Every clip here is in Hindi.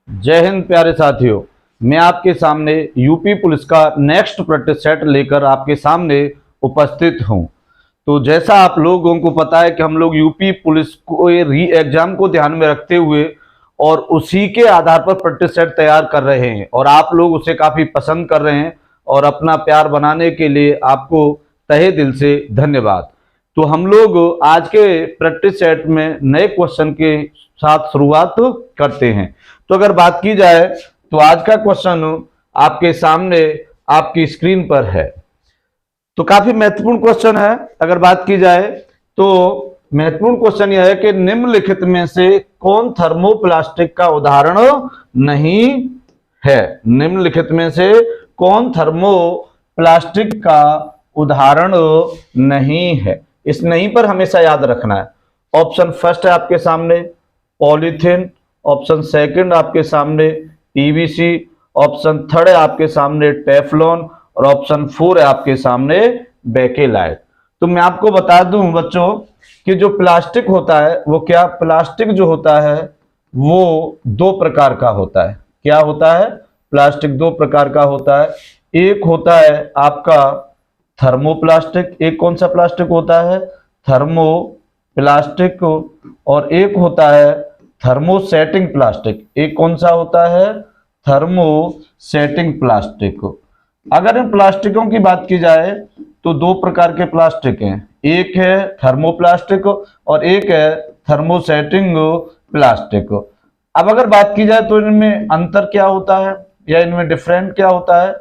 जय हिंद प्यारे साथियों। मैं आपके सामने यूपी पुलिस का नेक्स्ट प्रैक्टिस सेट लेकर आपके सामने उपस्थित हूं। तो जैसा आप लोगों को पता है कि हम लोग यूपी पुलिस को री एग्जाम को ध्यान में रखते हुए और उसी के आधार पर प्रैक्टिस सेट तैयार कर रहे हैं और आप लोग उसे काफ़ी पसंद कर रहे हैं और अपना प्यार बनाने के लिए आपको तहे दिल से धन्यवाद। तो हम लोग आज के प्रैक्टिस सेट में नए क्वेश्चन के साथ शुरुआत करते हैं। तो अगर बात की जाए तो आज का क्वेश्चन आपके सामने आपकी स्क्रीन पर है। तो काफी महत्वपूर्ण क्वेश्चन है। अगर बात की जाए तो महत्वपूर्ण क्वेश्चन यह है कि निम्नलिखित में से कौन थर्मोप्लास्टिक का उदाहरण नहीं है। निम्नलिखित में से कौन थर्मोप्लास्टिक का उदाहरण नहीं है। इस नहीं पर हमेशा याद रखना है। ऑप्शन फर्स्ट है आपके सामने पॉलीथीन, ऑप्शन सेकंड आपके सामने पीवीसी, ऑप्शन थर्ड है आपके सामने टेफलॉन और ऑप्शन फोर है आपके सामने बेकेलाइट। तो मैं आपको बता दूं बच्चों कि जो प्लास्टिक होता है वो क्या प्लास्टिक जो होता है वो दो प्रकार का होता है। क्या होता है? प्लास्टिक दो प्रकार का होता है। एक होता है आपका थर्मोप्लास्टिक। एक कौन सा प्लास्टिक होता है? थर्मोप्लास्टिक। और एक होता है थर्मोसेटिंग प्लास्टिक। एक कौन सा होता है? Thermosetting plastic. अगर इन प्लास्टिकों की बात की जाए तो दो प्रकार के प्लास्टिक हैं। एक है थर्मोप्लास्टिक और एक है थर्मोसेटिंग प्लास्टिक। अब अगर बात की जाए तो इनमें अंतर क्या होता है या इनमें डिफरेंट क्या होता है?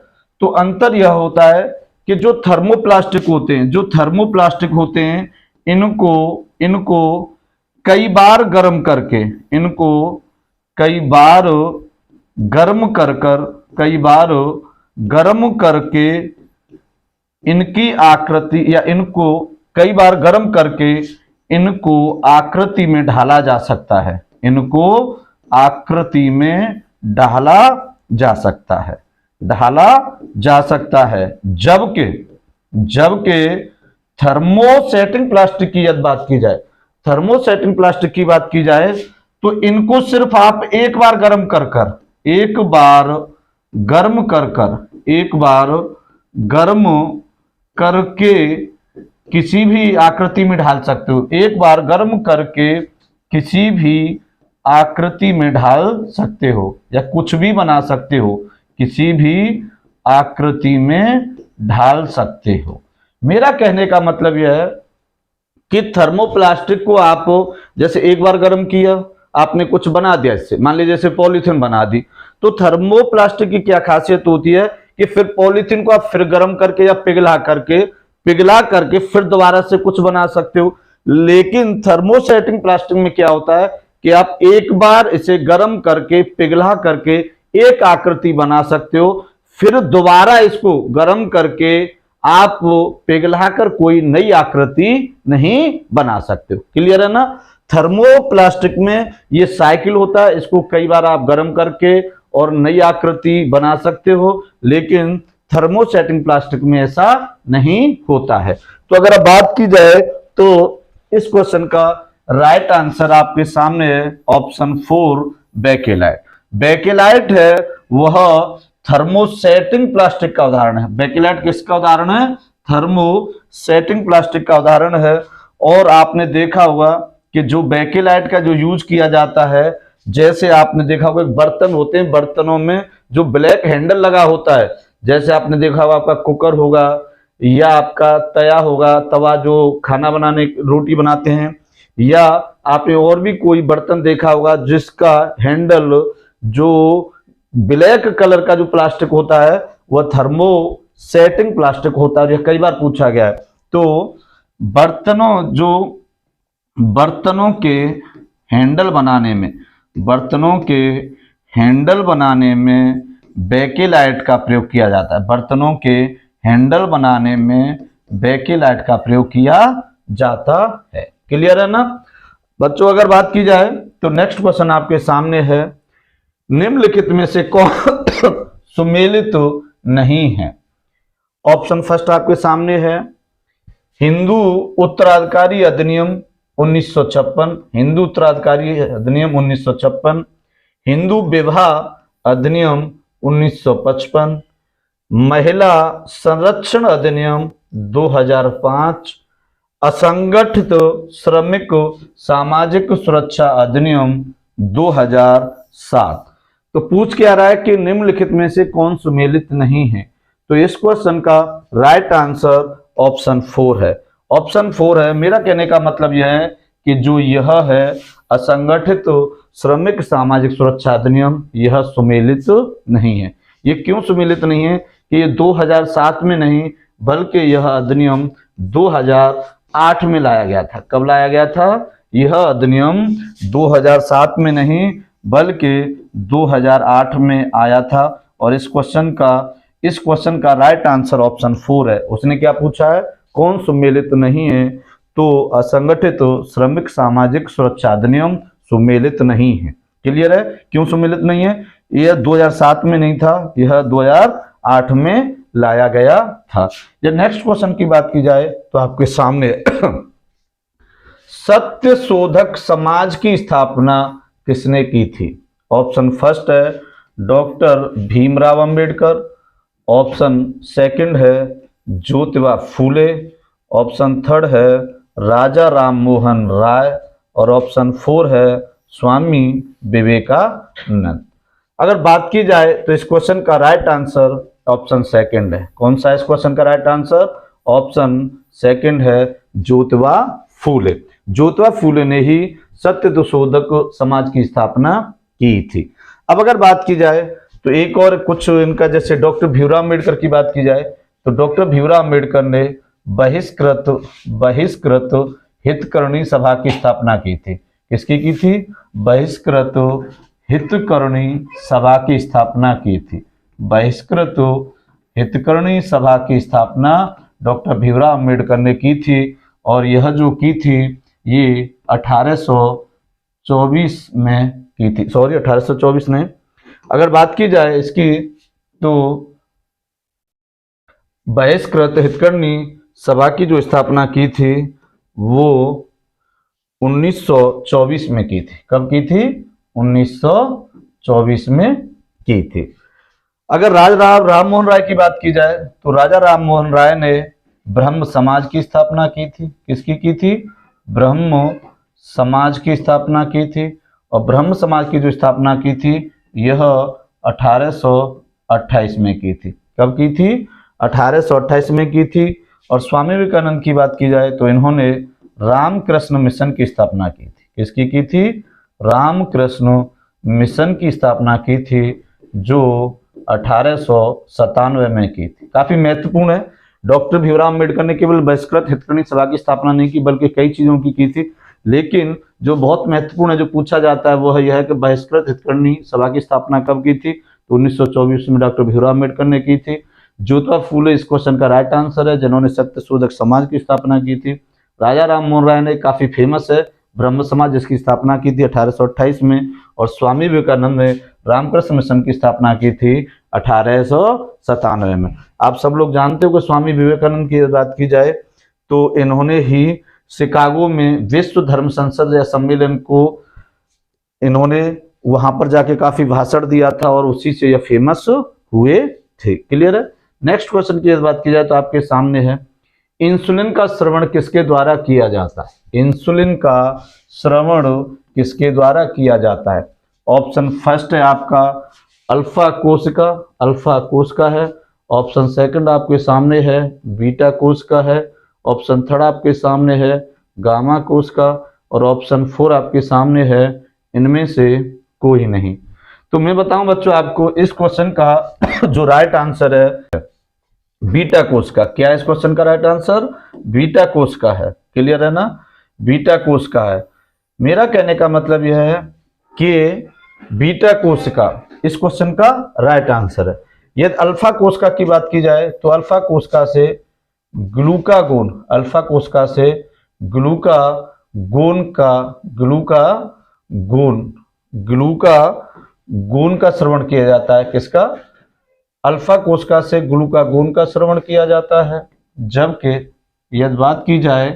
तो अंतर यह होता है कि जो थर्मोप्लास्टिक होते हैं इनको कई बार गर्म करके इनकी आकृति या इनको कई बार गर्म करके इनको आकृति में ढाला जा सकता है। इनको आकृति में ढाला जा सकता है। जबकि थर्मोसेटिंग प्लास्टिक की यदि बात की जाए तो इनको सिर्फ आप एक बार गर्म करके किसी भी आकृति में ढाल सकते हो। एक बार गर्म करके किसी भी आकृति में ढाल सकते हो या कुछ भी बना सकते हो, किसी भी आकृति में ढाल सकते हो। मेरा कहने का मतलब यह है कि थर्मोप्लास्टिक को आप जैसे एक बार गर्म किया, आपने कुछ बना दिया, इससे मान लीजिए जैसे पॉलीथीन बना दी, तो थर्मोप्लास्टिक की क्या खासियत होती है कि फिर पॉलीथीन को आप फिर गर्म करके या पिघला करके फिर दोबारा से कुछ बना सकते हो। लेकिन थर्मोसेटिंग प्लास्टिक में क्या होता है कि आप एक बार इसे गर्म करके पिघला करके एक आकृति बना सकते हो, फिर दोबारा इसको गर्म करके आप पिघलाकर कोई नई आकृति नहीं बना सकते हो। क्लियर है ना? थर्मोप्लास्टिक में ये साइकिल होता है, इसको कई बार आप गर्म करके और नई आकृति बना सकते हो, लेकिन थर्मोसेटिंग प्लास्टिक में ऐसा नहीं होता है। तो अगर अब बात की जाए तो इस क्वेश्चन का राइट आंसर आपके सामने है ऑप्शन फोर बेकेलाइट। बेकेलाइट है वह थर्मोसेटिंग प्लास्टिक का उदाहरण है। बेकेलाइट किसका उदाहरण है? थर्मोसेटिंग प्लास्टिक का उदाहरण है। और आपने देखा होगा कि जो बेकेलाइट का जो यूज किया जाता है, जैसे आपने देखा होगा बर्तन होते हैं, बर्तनों में जो ब्लैक हैंडल लगा होता है, जैसे आपने देखा होगा आपका कुकर होगा या आपका तया होगा, तवा जो खाना बनाने रोटी बनाते हैं, या आपने और भी कोई बर्तन देखा होगा जिसका हैंडल जो ब्लैक कलर का जो प्लास्टिक होता है वह थर्मोसेटिंग प्लास्टिक होता है। यह कई बार पूछा गया है। तो बर्तनों के हैंडल बनाने में बेकेलाइट का प्रयोग किया जाता है। बर्तनों के हैंडल बनाने में बेकेलाइट का प्रयोग किया जाता है। क्लियर है ना बच्चों? अगर बात की जाए तो नेक्स्ट क्वेश्चन आपके सामने है, निम्नलिखित में से कौन सुमेलित नहीं है। ऑप्शन फर्स्ट आपके सामने है हिंदू उत्तराधिकारी अधिनियम 1956, हिंदू विवाह अधिनियम 1955, महिला संरक्षण अधिनियम 2005, असंगठित श्रमिक सामाजिक सुरक्षा अधिनियम 2007। तो पूछ क्या रहा है कि निम्नलिखित में से कौन सुमेलित नहीं है। तो इस क्वेश्चन का राइट आंसर ऑप्शन 4 है। ऑप्शन 4 है। मेरा कहने का मतलब यह है कि जो यह है असंगठित श्रमिक सामाजिक सुरक्षा अधिनियम, यह सुमेलित नहीं है। ये क्यों सुमेलित नहीं है कि ये 2007 में नहीं बल्कि यह अधिनियम 2008 में लाया गया था। कब लाया गया था? यह अधिनियम 2007 में नहीं बल्कि 2008 में आया था। और इस क्वेश्चन का राइट आंसर ऑप्शन 4 है। उसने क्या पूछा है? कौन सुमेलित नहीं है? तो असंगठित श्रमिक सामाजिक सुरक्षा अधिनियम सुमेलित नहीं है। क्लियर है? क्यों सुमेलित नहीं है? यह 2007 में नहीं था, यह 2008 में लाया गया था। जब नेक्स्ट क्वेश्चन की बात की जाए तो आपके सामने सत्य शोधक समाज की स्थापना किसने की थी? ऑप्शन फर्स्ट है doctor Bhimrao Ambedkar, option second है ज्योतिबा फूले, ऑप्शन थर्ड है राजा राम मोहन राय और ऑप्शन 4 है स्वामी विवेकानंद। अगर बात की जाए तो इस क्वेश्चन का राइट आंसर ऑप्शन सेकंड है। कौन सा इस क्वेश्चन का राइट आंसर? ऑप्शन सेकंड है ज्योतिबा फूले। ज्योतिबा फूले ने ही सत्य शोधक समाज की स्थापना की थी। अब अगर बात की जाए तो एक और कुछ इनका, जैसे डॉक्टर भीमराव अम्बेडकर की बात की जाए तो डॉक्टर भीमराव अम्बेडकर ने बहिष्कृत हितकरणी सभा की स्थापना की थी। किसकी की थी? बहिष्कृत हितकरणी सभा की स्थापना की थी। बहिष्कृत हितकरणी सभा की स्थापना डॉक्टर भीमराव अम्बेडकर ने की थी और यह जो की थी ये 1824 में की थी। 1824 में। अगर बात की जाए इसकी तो बहिष्कृत हितकरणी सभा की जो स्थापना की थी वो 1924 में की थी। कब की थी? 1924 में की थी। अगर राजा राम मोहन राय की बात की जाए तो राजा राम मोहन राय ने ब्रह्म समाज की स्थापना की थी। किसकी की थी? ब्रह्म समाज की स्थापना की थी। और ब्रह्म समाज की जो स्थापना की थी यह 1828 में की थी। कब की थी? 1828 में की थी। और स्वामी विवेकानंद की बात की जाए तो इन्होंने रामकृष्ण मिशन की स्थापना की थी। किसकी की थी? रामकृष्ण मिशन की स्थापना की थी जो 1897 में की थी। काफी महत्वपूर्ण है। डॉक्टर भीमराव अम्बेडकर ने केवल बहिष्कृत हितकरणी सभा की स्थापना नहीं की बल्कि कई चीजों की थी। लेकिन जो बहुत महत्वपूर्ण है, जो पूछा जाता है, वो यह है कि बहिष्कृत हितकरणी सभा की स्थापना कब की थी? तो 1924 में डॉक्टर भीमराव अम्बेडकर ने की थी। ज्योतिबा फूले इस क्वेश्चन का राइट आंसर है, जिन्होंने सत्य शोधक समाज की स्थापना की थी। राजा राम मोहन राय ने काफी फेमस है ब्रह्म समाज, जिसकी स्थापना की थी 1828 में। और स्वामी विवेकानंद ने रामकृष्ण मिशन की स्थापना की थी 1897 में। आप सब लोग जानते हो कि स्वामी विवेकानंद की बात की जाए तो इन्होंने ही शिकागो में विश्व धर्म संसद या सम्मेलन को इन्होंने वहां पर जाके काफी भाषण दिया था और उसी से यह फेमस हुए थे। क्लियर है? नेक्स्ट क्वेश्चन की बात की जाए तो आपके सामने है इंसुलिन का श्रवण किसके द्वारा किया जाता है? इंसुलिन का श्रवण किसके द्वारा किया जाता है? ऑप्शन फर्स्ट है आपका अल्फा कोशिका है। ऑप्शन सेकंड आपके सामने है बीटा कोशिका है। ऑप्शन थर्ड आपके सामने है गामा कोशिका और ऑप्शन 4 आपके सामने है इनमें से कोई नहीं। तो मैं बताऊं बच्चों आपको इस क्वेश्चन का जो राइट आंसर है बीटा कोशिका। क्या इस क्वेश्चन का राइट आंसर? बीटा कोशिका है। क्लियर है ना? बीटा कोशिका है। मेरा कहने का मतलब यह है कि बीटा कोशिका इस क्वेश्चन का राइट आंसर है। यदि अल्फा कोशिका की बात की जाए तो अल्फा कोशिका से ग्लूकागोन का श्रवण किया जाता है। किसका? अल्फा कोशिका से ग्लूकागोन का श्रवण किया जाता है। जबकि यदि बात की जाए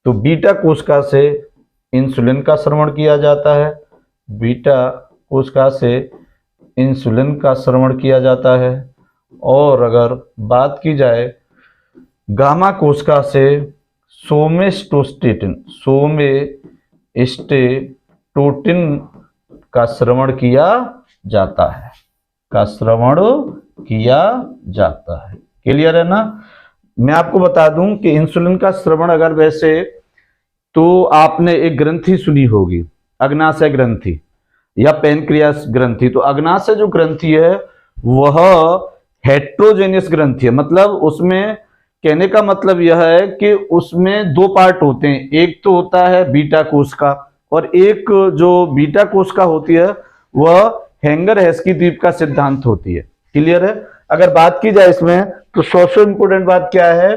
तो बीटा कोशिका से इंसुलिन का श्रवण किया जाता है। बीटा कोशिका से इंसुलिन का श्रवण किया जाता है। और अगर बात की जाए गामा कोशिका से सोमेस्टोस्टेटिन का श्रवण किया जाता है, क्लियर है ना। मैं आपको बता दूं कि इंसुलिन का श्रवण अगर वैसे तो आपने एक ग्रंथि सुनी होगी, अग्नाशय ग्रंथि या पैनक्रियास ग्रंथि। तो अग्नाशय जो ग्रंथि है वह हेट्रोजेनियस ग्रंथि है, मतलब उसमें कहने का मतलब यह है कि उसमें दो पार्ट होते हैं, एक तो होता है बीटा कोशिका और एक जो बीटा कोशिका होती है वह हैंगर-हेस्की द्वीप का सिद्धांत होती है, क्लियर है। अगर बात की जाए इसमें तो सबसे इंपोर्टेंट बात क्या है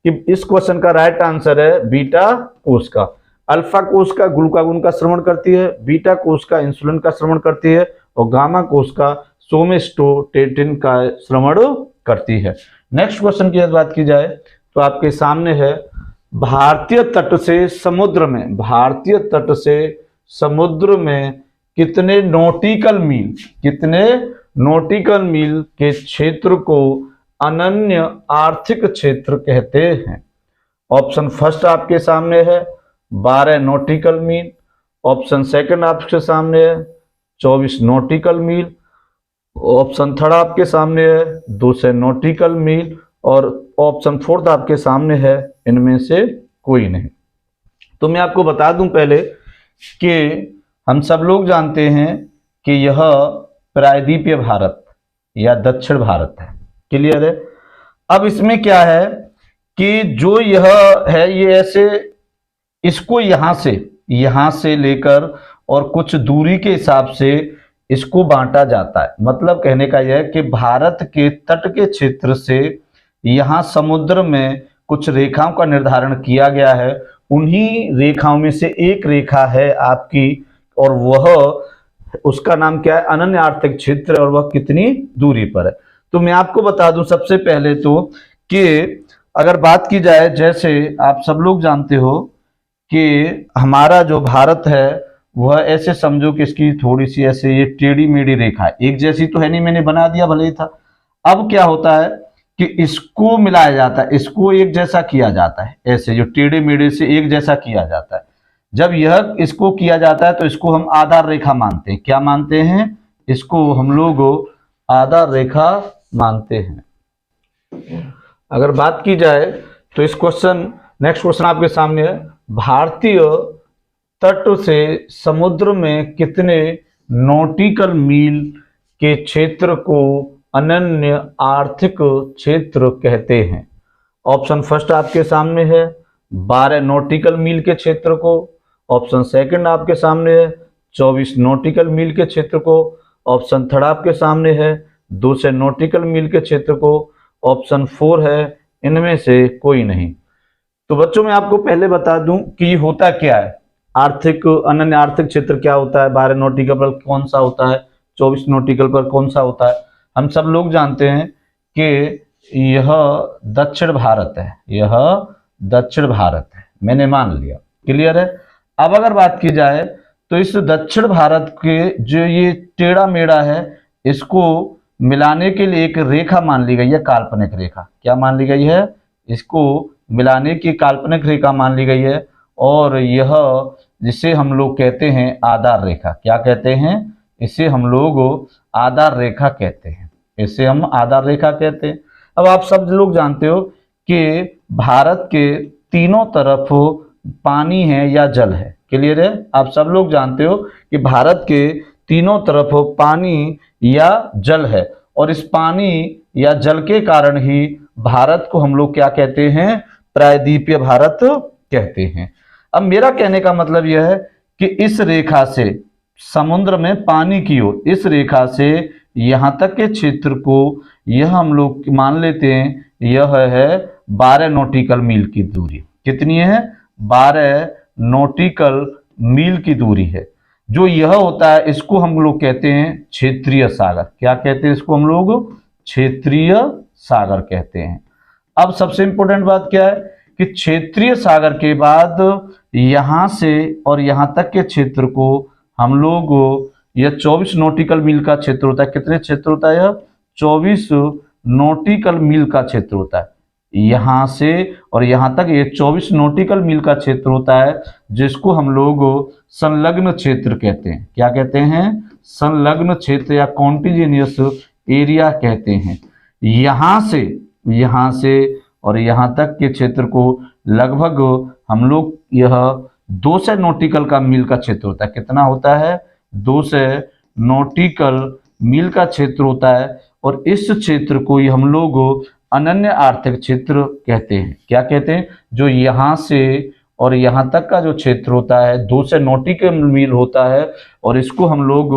कि इस क्वेश्चन का राइट आंसर है बीटा कोशिका। अल्फा कोशिका ग्लूकागोन का श्रवण करती है, बीटा कोशिका इंसुलिन का श्रवण करती है और गामा कोशिका सोमेस्टोस्टेटिन का श्रवण करती है। नेक्स्ट क्वेश्चन की बात की जाए तो आपके सामने है भारतीय तट से समुद्र में कितने नॉटिकल मील के क्षेत्र को अनन्य आर्थिक क्षेत्र कहते हैं। ऑप्शन फर्स्ट आपके सामने है 12 नॉटिकल मील, ऑप्शन सेकंड आपके सामने है 24 नॉटिकल मील, ऑप्शन थर्ड आपके सामने है 200 नॉटिकल मील और ऑप्शन फोर्थ आपके सामने है इनमें से कोई नहीं। तो मैं आपको बता दूं पहले कि हम सब लोग जानते हैं कि यह प्रायद्वीपीय भारत या दक्षिण भारत है, क्लियर है। अब इसमें क्या है कि जो यह है ये ऐसे इसको यहां से लेकर और कुछ दूरी के हिसाब से इसको बांटा जाता है। मतलब कहने का यह है कि भारत के तट के क्षेत्र से यहां समुद्र में कुछ रेखाओं का निर्धारण किया गया है, उन्हीं रेखाओं में से एक रेखा है आपकी और वह उसका नाम क्या है अनन्य आर्थिक क्षेत्र और वह कितनी दूरी पर है। तो मैं आपको बता दूं सबसे पहले तो कि अगर बात की जाए जैसे आप सब लोग जानते हो कि हमारा जो भारत है वह ऐसे समझो कि इसकी थोड़ी सी ऐसे ये टेढ़ी मेढ़ी रेखा है, एक जैसी तो है नहीं, मैंने बना दिया भले ही था। अब क्या होता है कि इसको मिलाया जाता है, इसको एक जैसा किया जाता है, ऐसे जो टेढ़े मेढ़े से एक जैसा किया जाता है। जब यह इसको किया जाता है तो इसको हम आधार रेखा मानते हैं। क्या मानते हैं? इसको हम लोग आधार रेखा मानते हैं। अगर बात की जाए तो नेक्स्ट क्वेश्चन आपके सामने है भारतीय तट से समुद्र में कितने नॉटिकल मील के क्षेत्र को अनन्य आर्थिक क्षेत्र कहते हैं। ऑप्शन फर्स्ट आपके सामने है 12 नॉटिकल मील के क्षेत्र को, ऑप्शन सेकंड आपके सामने है 24 नॉटिकल मील के क्षेत्र को, ऑप्शन थर्ड आपके सामने है 200 नॉटिकल मील के क्षेत्र को, ऑप्शन 4 है इनमें से कोई नहीं। तो बच्चों मैं आपको पहले बता दूं कि ये होता क्या है, अनन्य आर्थिक क्षेत्र क्या होता है, 12 नॉटिकल पर कौन सा होता है, 24 नॉटिकल पर कौन सा होता है। हम सब लोग जानते हैं कि यह दक्षिण भारत है, मैंने मान लिया, क्लियर है। अब अगर बात की जाए तो इस दक्षिण भारत के जो ये टेढ़ा मेढ़ा है इसको मिलाने के लिए एक रेखा मान ली गई है, काल्पनिक रेखा। क्या मान ली गई है? इसको मिलाने की काल्पनिक रेखा मान ली गई है और यह जिसे हम लोग कहते हैं आधार रेखा। क्या कहते हैं? इसे हम लोग आधार रेखा कहते हैं, इसे हम आधार रेखा कहते हैं। अब आप सब लोग जानते हो कि भारत के तीनों तरफ पानी है या जल है, क्लियर है। आप सब लोग जानते हो कि भारत के तीनों तरफ पानी या जल है और इस पानी या जल के कारण ही भारत को हम लोग क्या कहते हैं? प्रायद्वीपीय भारत कहते हैं। अब मेरा कहने का मतलब यह है कि इस रेखा से समुद्र में पानी की ओर, इस रेखा से यहां तक के क्षेत्र को यह हम लोग मान लेते हैं यह है 12 नॉटिकल मील की दूरी। कितनी है? 12 नॉटिकल मील की दूरी है। जो यह होता है इसको हम लोग कहते हैं क्षेत्रीय सागर। क्या कहते हैं इसको? हम लोग क्षेत्रीय सागर कहते हैं। अब सबसे इंपॉर्टेंट बात क्या है कि क्षेत्रीय सागर के बाद यहां से और यहां तक के क्षेत्र को हम लोग यह 24 नॉटिकल मील का क्षेत्र होता है। कितने क्षेत्र होता है? यह 24 नॉटिकल मील का क्षेत्र होता है। यहां से और यहां तक ये 24 नॉटिकल मील का क्षेत्र होता है, जिसको हम लोग संलग्न क्षेत्र कहते हैं। क्या कहते हैं? संलग्न क्षेत्र या कॉन्टिजेनियस एरिया कहते हैं। यहां से और यहां तक के क्षेत्र को लगभग हम लोग यह 200 नॉटिकल का मील का क्षेत्र होता है। कितना होता है? 200 नॉटिकल मील का क्षेत्र होता है। और इस क्षेत्र को ही हम लोग अनन्य आर्थिक क्षेत्र कहते हैं। क्या कहते हैं? जो यहां से और यहां तक का जो क्षेत्र होता है 200 नॉटिकल मील होता है, और इसको हम लोग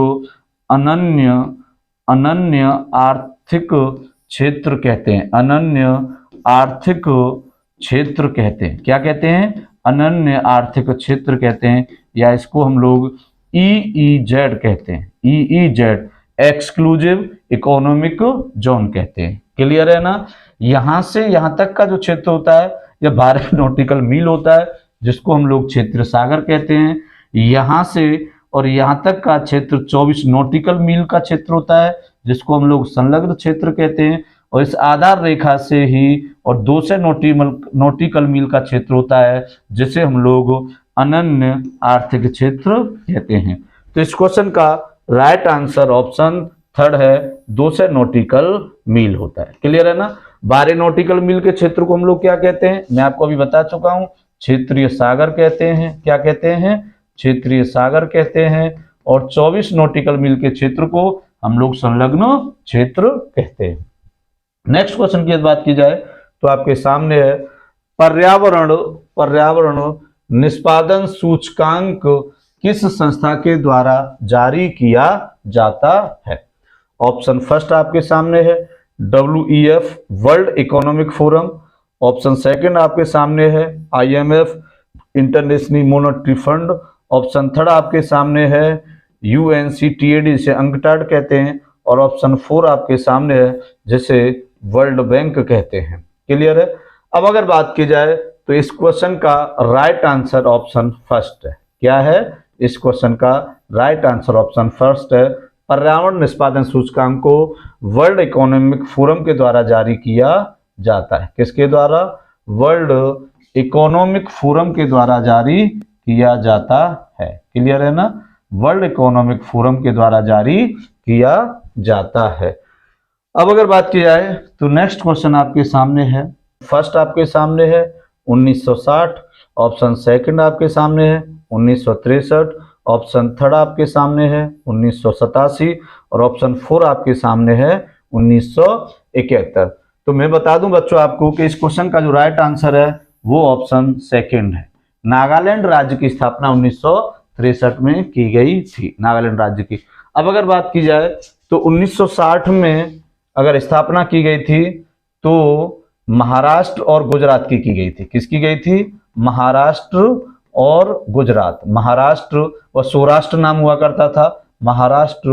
अनन्य आर्थिक क्षेत्र कहते हैं। अनन्य आर्थिक क्षेत्र कहते हैं। क्या कहते हैं? अनन्य आर्थिक क्षेत्र कहते हैं, या इसको हम लोग EEZ कहते हैं। EEZ एक्सक्लूसिव इकोनॉमिक जोन कहते हैं। क्लियर है ना? यहां से यहां तक का जो क्षेत्र होता है यह 12 नॉटिकल मील होता है, जिसको हम लोग क्षेत्र सागर कहते हैं। यहां से और यहां तक का क्षेत्र 24 नॉटिकल मील का क्षेत्र होता है, जिसको हम लोग संलग्न क्षेत्र कहते हैं। और इस आधार रेखा से ही और 200 नॉटिकल मील का क्षेत्र होता है, जिसे हम लोग अनन्य आर्थिक क्षेत्र कहते हैं। तो इस क्वेश्चन का राइट आंसर ऑप्शन थर्ड है, 200 नॉटिकल मील होता है। क्लियर है ना? 12 नॉटिकल मील के क्षेत्र को हम लोग क्या कहते हैं? मैं आपको अभी बता चुका हूं, क्षेत्रीय सागर कहते हैं। क्या कहते हैं? क्षेत्रीय सागर कहते हैं। और 24 नॉटिकल मील के क्षेत्र को हम लोग संलग्न क्षेत्र कहते हैं। नेक्स्ट क्वेश्चन की बात की जाए तो आपके सामने है, पर्यावरण निष्पादन सूचकांक किस संस्था के द्वारा जारी किया जाता है? ऑप्शन फर्स्ट आपके सामने है WEF world economic forum. Option second आपके सामने है IMF international monetary fund. Option third आपके सामने है UNCTAD जिसे अंकटाड कहते हैं। और ऑप्शन 4 आपके सामने है जिसे वर्ल्ड बैंक कहते हैं। क्लियर है? अब अगर बात की जाए तो इस क्वेश्चन का राइट आंसर ऑप्शन फर्स्ट है। क्या है? इस क्वेश्चन का राइट आंसर ऑप्शन फर्स्ट है। पर्यावरण निष्पादन सूचकांक को वर्ल्ड इकोनॉमिक फोरम के द्वारा जारी किया जाता है। किसके द्वारा? वर्ल्ड इकोनॉमिक फोरम के द्वारा जारी किया जाता है। क्लियर है ना? वर्ल्ड इकोनॉमिक फोरम के द्वारा जारी किया जाता है। अब अगर बात की जाए तो नेक्स्ट क्वेश्चन आपके सामने है, फर्स्ट आपके सामने है 1960। ऑप्शन सेकंड आपके सामने है 1963। ऑप्शन थर्ड आपके सामने है 1987। और ऑप्शन 4 आपके सामने है 1971। तो मैं बता दूं बच्चों आपको कि इस क्वेश्चन का जो राइट आंसर है वो ऑप्शन सेकंड है। नागालैंड राज्य की स्थापना 1963 में की गई थी, नागालैंड राज्य की। अब अगर बात की जाए तो 1960 में अगर स्थापना की गई थी तो महाराष्ट्र और गुजरात की गई थी। किसकी गई थी? महाराष्ट्र और गुजरात। महाराष्ट्र व सौराष्ट्र नाम हुआ करता था। महाराष्ट्र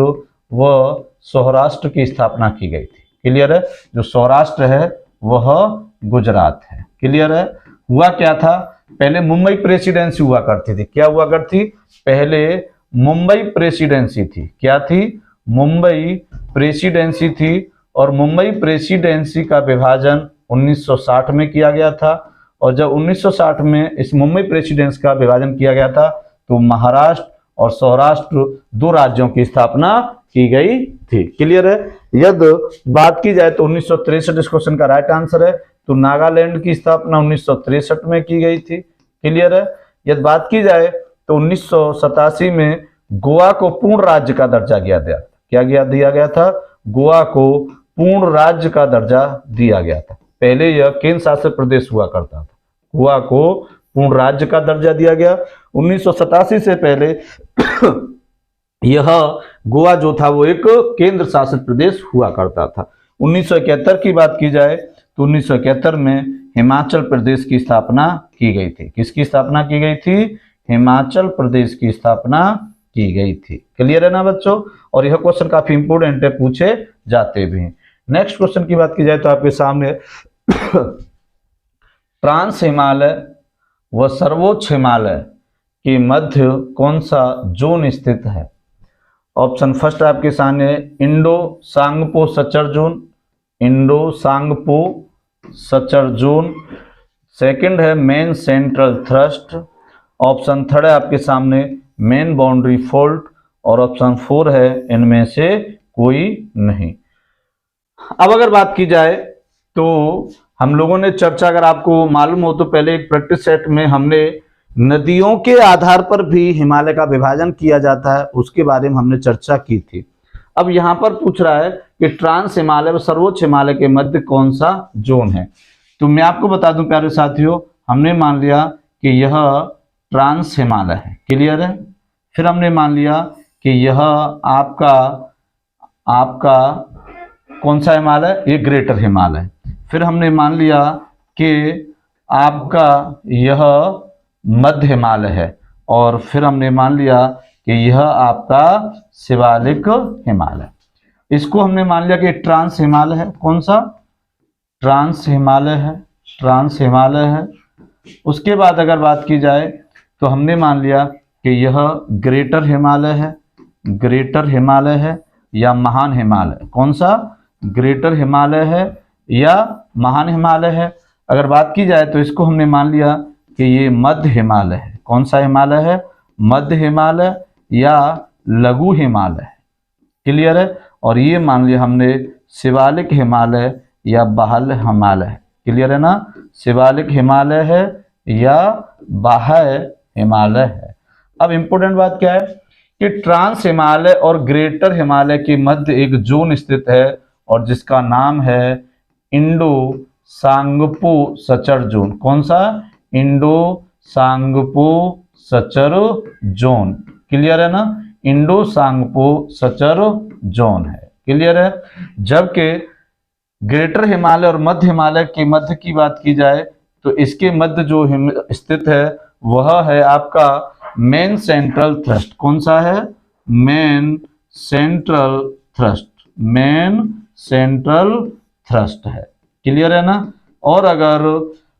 व सौराष्ट्र की स्थापना की गई थी। क्लियर है? जो सौराष्ट्र है वह गुजरात है। क्लियर है? हुआ क्या था? पहले मुंबई प्रेसिडेंसी हुआ करती थी। क्या हुआ करती? पहले मुंबई प्रेसिडेंसी थी। क्या थी? मुंबई प्रेसिडेंसी थी। और मुंबई प्रेसिडेंसी का विभाजन 1960 में किया गया था। और जब 1960 में इस मुंबई प्रेसिडेंसी का विभाजन किया गया था तो महाराष्ट्र और सौराष्ट्र 2 राज्यों की स्थापना की गई थी। क्लियर है? यदि बात की जाए तो 1963 इस क्वेश्चन का राइट आंसर है। तो नागालैंड की स्थापना 1963 में की गई थी। क्लियर है? यदि बात की जाए तो 1987 में गोवा को पूर्ण राज्य का दर्जा दिया गया। क्या दिया गया था? गोवा को पूर्ण राज्य का दर्जा दिया गया था। पहले यह केंद्र शासित प्रदेश हुआ करता था। गोवा को पूर्ण राज्य का दर्जा दिया गया। 1987 से पहले यह गोवा जो था वो एक केंद्र शासित प्रदेश हुआ करता था। 1971 की बात की जाए तो 1971 में हिमाचल प्रदेश की स्थापना की गई थी। किसकी स्थापना की गई थी? हिमाचल प्रदेश की स्थापना की गई थी। क्लियर है ना बच्चों? और यह क्वेश्चन काफी इंपोर्टेंट है, पूछे जाते भी हैं। नेक्स्ट क्वेश्चन की बात की जाए तो आपके सामने ट्रांस हिमालय व सर्वोच्च हिमालय के मध्य कौन सा जोन स्थित है? ऑप्शन फर्स्ट आपके सामने है Indo Tsangpo suture zone, Indo Tsangpo suture zone. Second है main central thrust. Option third है आपके सामने मेन बाउंड्री फॉल्ट। और ऑप्शन फोर है इनमें से कोई नहीं। अब अगर बात की जाए तो हम लोगों ने चर्चा, अगर आपको मालूम हो तो पहले एक प्रैक्टिस सेट में हमने नदियों के आधार पर भी हिमालय का विभाजन किया जाता है, उसके बारे में हमने चर्चा की थी। अब यहां पर पूछ रहा है कि ट्रांस हिमालय और सर्वोच्च हिमालय के मध्य कौन सा जोन है। तो मैं आपको बता दूं प्यारे साथियों, हमने मान लिया कि यह ट्रांस हिमालय है, क्लियर है। फिर हमने मान लिया कि यह आपका कौन सा हिमालय, ये ग्रेटर हिमालय। फिर हमने मान लिया कि आपका यह मध्य हिमालय है। और फिर हमने मान लिया कि यह आपका शिवालिक हिमालय। इसको हमने मान लिया कि ट्रांस हिमालय है। कौन सा? ट्रांस हिमालय है, ट्रांस हिमालय है। उसके बाद अगर बात की जाए तो हमने मान लिया कि यह ग्रेटर हिमालय है, ग्रेटर हिमालय है या महान हिमालय। कौन सा? ग्रेटर हिमालय है या महान हिमालय है। अगर बात की जाए तो इसको हमने मान लिया कि ये मध्य हिमालय है। कौन सा हिमालय है? मध्य हिमालय या लघु हिमालय है, क्लियर है। और ये मान लिया हमने शिवालिक हिमालय या बाह्य हिमालय है, क्लियर है ना। शिवालिक हिमालय है या बाह्य हिमालय है। अब इंपॉर्टेंट बात क्या है कि ट्रांस हिमालय और ग्रेटर हिमालय के मध्य एक जोन स्थित है और जिसका नाम है इंडो सांगपो सचर जोन। कौन सा? Indo Tsangpo suture zone, clear है ना। इंडो सांगपो सचर जोन है, क्लियर है। जबकि ग्रेटर हिमालय और मध्य हिमालय के मध्य की बात की जाए तो इसके मध्य जो स्थित है वह है आपका मेन सेंट्रल थ्रस्ट। कौन सा है? Main central thrust, main central thrust है, क्लियर है ना। और अगर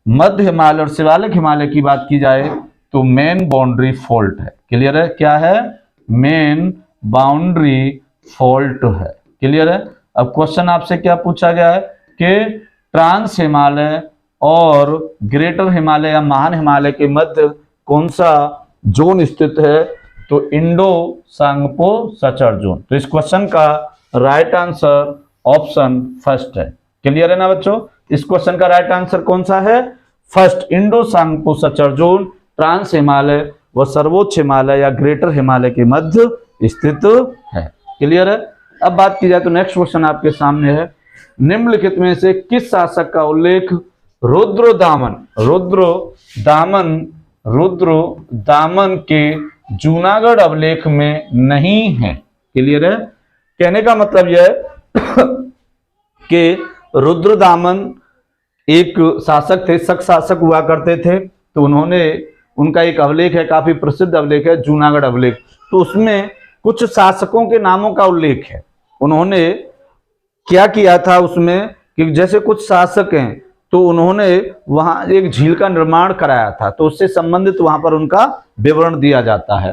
मध्य हिमालय और शिवालिक हिमालय की बात की जाए तो मेन बाउंड्री फॉल्ट है, क्लियर है। क्या है? मेन बाउंड्री फॉल्ट है, क्लियर है। अब क्वेश्चन आपसे क्या पूछा गया है कि ट्रांस हिमालय और ग्रेटर हिमालय या महान हिमालय के मध्य कौन सा जोन स्थित है? तो इंडो सांगपो सचर जोन। तो इस क्वेश्चन का राइट आंसर ऑप्शन फर्स्ट है, क्लियर है ना बच्चों। इस क्वेश्चन का राइट आंसर कौन सा है? First, Indo Tsangpo suture zone trans Himalaya व सर्वोच्च हिमालय या ग्रेटर हिमालय के मध्य स्थित है, क्लियर है। अब बात की जाए तो नेक्स्ट क्वेश्चन आपके सामने है, निम्नलिखित में से किस शासक का उल्लेख रुद्रदामन के जूनागढ़ अभिलेख में नहीं है, क्लियर है। कहने का मतलब यह है कि रुद्रदामन एक शासक थे, शक शासक हुआ करते थे। तो उनका एक अभिलेख है, काफी प्रसिद्ध अभिलेख है, जूनागढ़ अभिलेख। तो उसमें कुछ शासकों के नामों का उल्लेख है। उन्होंने क्या किया था उसमें कि जैसे कुछ शासक हैं तो उन्होंने वहां एक झील का निर्माण कराया था, तो उससे संबंधित वहां पर उनका विवरण दिया जाता है।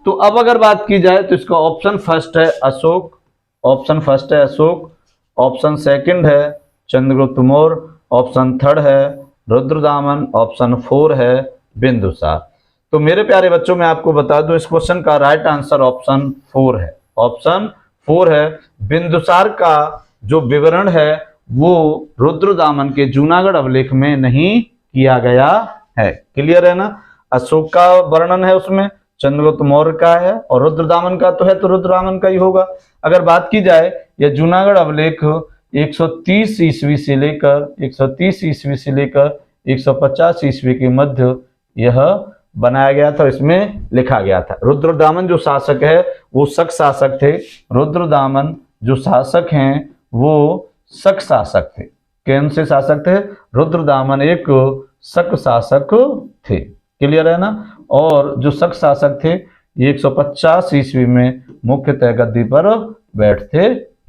तो अब अगर बात की जाए तो इसका ऑप्शन फर्स्ट है अशोक, ऑप्शन फर्स्ट है अशोक। ऑप्शन सेकंड है चंद्रगुप्त मौर्य। ऑप्शन थर्ड है रुद्रदामन। ऑप्शन फोर है बिंदुसार। तो मेरे प्यारे बच्चों मैं आपको बता दूं इस क्वेश्चन का राइट आंसर ऑप्शन फोर है, ऑप्शन फोर है। बिंदुसार का जो विवरण है वो रुद्रदामन के जूनागढ़ अभिलेख में नहीं किया गया है, क्लियर है ना। अशोक का वर्णन है उसमें, चंद्रगुप्त मौर्य का है और रुद्रदामन का तो है, तो रुद्रदामन का ही होगा। अगर बात की जाए यह जूनागढ़ अभिलेख 130 ईस्वी से लेकर 150 ईस्वी के मध्य यह बनाया गया था, इसमें लिखा गया था। रुद्रदामन जो शासक है वो शक शासक थे, रुद्रदामन जो शासक हैं वो शक शासक थे। कौन से शासक थे? रुद्रदामन एक शक शासक थे, क्लियर है ना। और जो शक शासक थे ये 150 ईस्वी में मुख्यतः गद्दी पर बैठते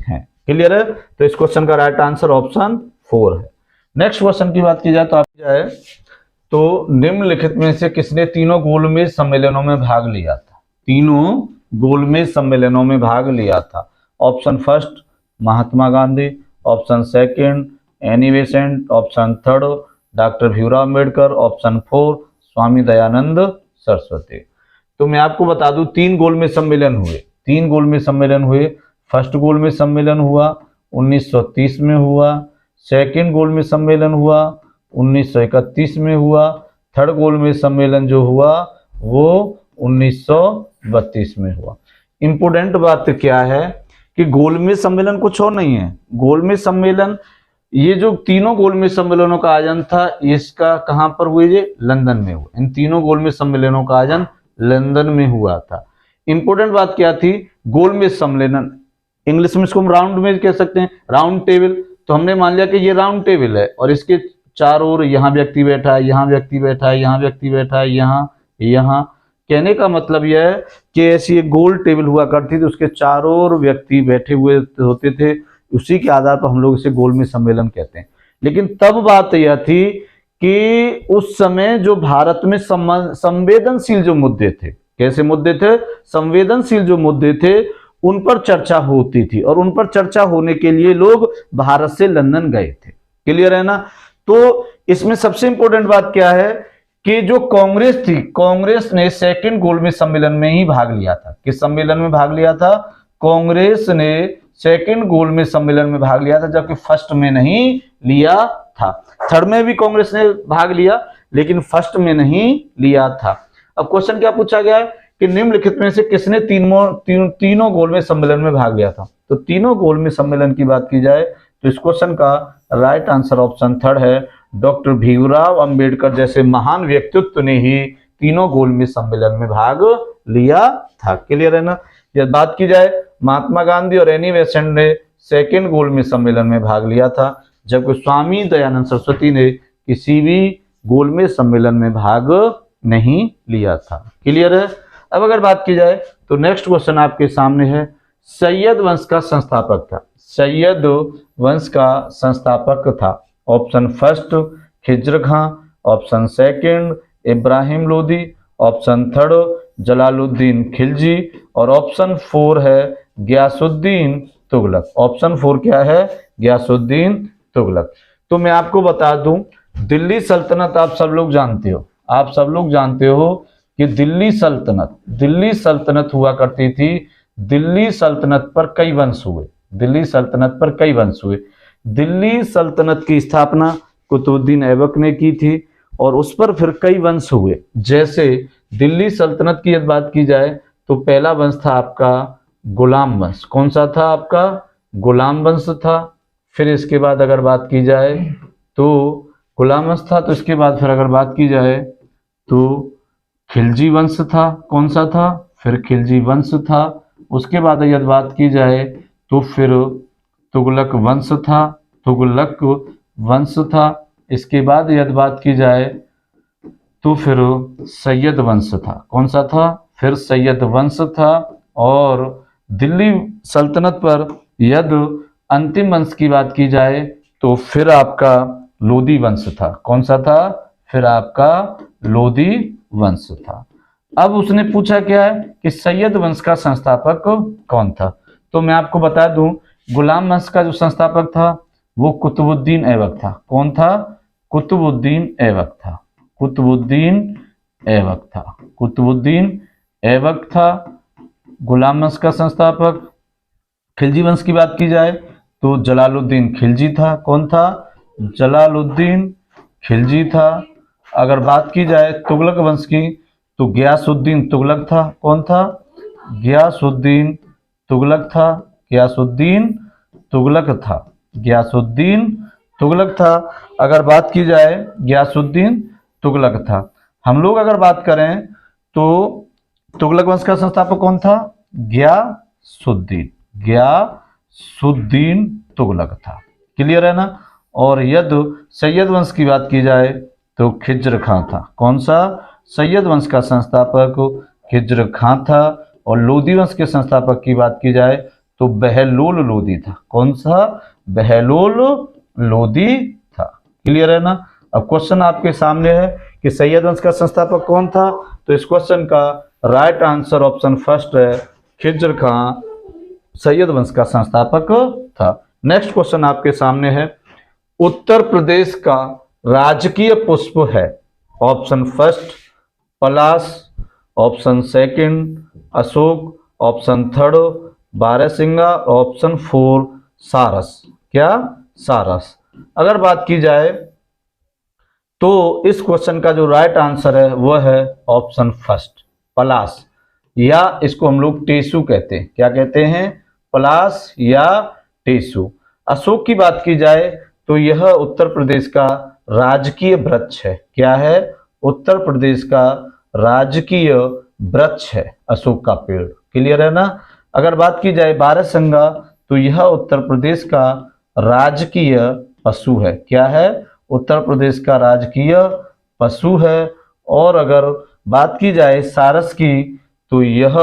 हैं, क्लियर है। तो इस क्वेश्चन का राइट आंसर ऑप्शन फोर है। नेक्स्ट क्वेश्चन की बात की जाए तो आप जाए तो निम्नलिखित में से किसने तीनों गोलमेज सम्मेलनों में भाग लिया था? तीनों गोलमेज सम्मेलनों में भाग लिया था? Option first Mahatma Gandhi, option second Annie Besant, option third doctor Bhimrao Ambedkar, option four Swami Dayanand Saraswati. तो मैं आपको बता दूं, तीन गोलमेज सम्मेलन हुए, तीन गोलमेज सम्मेलन हुए। फर्स्ट गोलमेज सम्मेलन हुआ 1930 में हुआ, सेकंड गोलमेज सम्मेलन हुआ 1931 में हुआ, थर्ड गोलमेज सम्मेलन जो हुआ वो 1932 में हुआ। इंपोर्टेंट बात क्या है कि गोलमेज सम्मेलन कुछ और नहीं है। गोलमेज सम्मेलन, ये जो तीनों गोलमेज सम्मेलनों का आयोजन था, इसका कहां पर हुए? ये लंदन में हुआ। इन तीनों गोलमेज सम्मेलनों का आयोजन लंदन में हुआ था। इंपोर्टेंट बात क्या थी? गोलमेज सम्मेलन, इंग्लिश में इसको हम राउंड मेज कह सकते हैं, राउंड टेबल। तो हमने मान लिया कि ये राउंड टेबल है और इसके चारों ओर यहाँ व्यक्ति बैठा है, यहाँ व्यक्ति बैठा है, यहाँ व्यक्ति बैठा है, यहाँ। कहने का मतलब यह है कि ऐसी एक गोल टेबल हुआ करती थी, उसके चारों ओर व्यक्ति बैठे हुए होते थे। उसी के आधार पर हम लोग इसे गोलमेज सम्मेलन कहते हैं। लेकिन तब बात यह थी कि उस समय जो भारत में संवेदनशील जो मुद्दे थे, कैसे मुद्दे थे? संवेदनशील जो मुद्दे थे उन पर चर्चा होती थी और उन पर चर्चा होने के लिए लोग भारत से लंदन गए थे। क्लियर है ना? तो इसमें सबसे इंपॉर्टेंट बात क्या है कि जो कांग्रेस थी, कांग्रेस ने सेकंड गोलमेज सम्मेलन में ही भाग लिया था। किस सम्मेलन में भाग लिया था? कांग्रेस ने सेकंड गोलमेज सम्मेलन में भाग लिया था, जबकि फर्स्ट में नहीं लिया था। थर्ड में भी कांग्रेस ने भाग लिया लेकिन फर्स्ट में नहीं लिया था। अब क्वेश्चन क्या पूछा गया है कि निम्नलिखित में से किसने तीनों गोलमेज सम्मेलन में भाग लिया था? तो तीनों गोलमेज सम्मेलन की बात की जाए तो इस क्वेश्चन का राइट आंसर ऑप्शन थर्ड है। डॉक्टर भीमराव अंबेडकर जैसे महान व्यक्तित्व ने ही तीनों गोलमेज सम्मेलन में भाग लिया था। क्लियर है ना? यदि बात की जाए, महात्मा गांधी और एनी बेसेंट ने सेकंड गोलमेज सम्मेलन में भाग लिया था, जबकि स्वामी दयानंद सरस्वती ने किसी भी गोलमेज सम्मेलन में भाग नहीं लिया था। क्लियर है? अब अगर बात की जाए तो नेक्स्ट क्वेश्चन आपके सामने है, सैयद वंश का संस्थापक था। सैयद वंश का संस्थापक था। Option first Khizr Khan, option second Ibrahim Lodi, option third Jalaluddin Khilji और ऑप्शन फोर है गयासुद्दीन तुगलक। ऑप्शन फोर क्या है? गयासुद्दीन तुगलक। तो मैं आपको बता दूं, दिल्ली सल्तनत आप सब लोग जानते हो, आप सब लोग जानते हो कि दिल्ली सल्तनत हुआ करती थी। दिल्ली सल्तनत पर कई वंश हुए, दिल्ली सल्तनत पर कई वंश हुए। दिल्ली सल्तनत की स्थापना कुतुबुद्दीन ऐबक ने की थी और उस पर फिर कई वंश हुए। जैसे दिल्ली सल्तनत की यदि बात की जाए तो पहला वंश था आपका गुलाम वंश। कौन सा था आपका? गुलाम वंश था। फिर इसके बाद अगर बात की जाए तो गुलाम वंश था, तो इसके बाद फिर अगर बात की जाए तो खिलजी वंश था। कौन सा था? फिर खिलजी वंश था। उसके बाद यदि बात की जाए तो फिर तुगलक वंश था, तुगलक वंश था। इसके बाद यदि बात की जाए तो फिर सैयद वंश था। कौन सा था? फिर सैयद वंश था। और दिल्ली सल्तनत पर यदि अंतिम वंश की बात की जाए तो फिर आपका लोदी वंश था। कौन सा था? फिर आपका लोदी वंश था। अब उसने पूछा क्या है कि सैयद वंश का संस्थापक कौन था? तो मैं आपको बता दूं, गुलाम वंश का जो संस्थापक था वो कुतुबुद्दीन ऐबक था। कौन था? कुतुबुद्दीन ऐबक था। कुतुबुद्दीन ऐबक था। कुतुबुद्दीन ऐबक था गुलाम वंश का संस्थापक। खिलजी वंश की बात की जाए तो जलालुद्दीन खिलजी था। कौन था? जलालुद्दीन खिलजी था। अगर बात की जाए तुगलक वंश की तो गयासुद्दीन तुगलक था। कौन था? गयासुद्दीन तुगलक था। गयासुद्दीन तुगलक था। गयासुद्दीन तुगलक था। अगर बात की जाए गयासुद्दीन तुगलक था। हम लोग अगर बात करें तो तुगलक वंश का संस्थापक कौन था? गयासुद्दीन। गयासुद्दीन तुगलक था। क्लियर है ना? और यदि सैयद वंश की बात की जाए तो खिज्र खां था। कौन सा? सैयद वंश का संस्थापक खिज्र खां था। और लोदी वंश के संस्थापक की बात की जाए तो बहलोल लोदी था। कौन सा? बहलोल लोदी था। क्लियर है ना? अब क्वेश्चन आपके सामने है कि सैयद वंश का संस्थापक कौन था? तो इस क्वेश्चन का राइट आंसर ऑप्शन फर्स्ट है, खिज्र खां सैयद वंश का संस्थापक था। नेक्स्ट क्वेश्चन आपके सामने है, उत्तर प्रदेश का राजकीय पुष्प है? ऑप्शन फर्स्ट पलाश, ऑप्शन सेकंड अशोक, ऑप्शन थर्ड बारहसिंगा, ऑप्शन फोर सारस। क्या? सारस। अगर बात की जाए तो इस क्वेश्चन का जो राइट आंसर है वह है ऑप्शन फर्स्ट पलाश, या इसको हम लोग टेसू कहते हैं। क्या कहते हैं? पलाश या टेसू। अशोक की बात की जाए तो यह उत्तर प्रदेश का राजकीय वृक्ष है। क्या है? उत्तर प्रदेश का राजकीय वृक्ष है अशोक का पेड़। क्लियर है ना? अगर बात की जाए बारहसिंगा तो यह उत्तर प्रदेश का राजकीय पशु है। क्या है? उत्तर प्रदेश का राजकीय पशु है। और अगर बात की जाए सारस की तो यह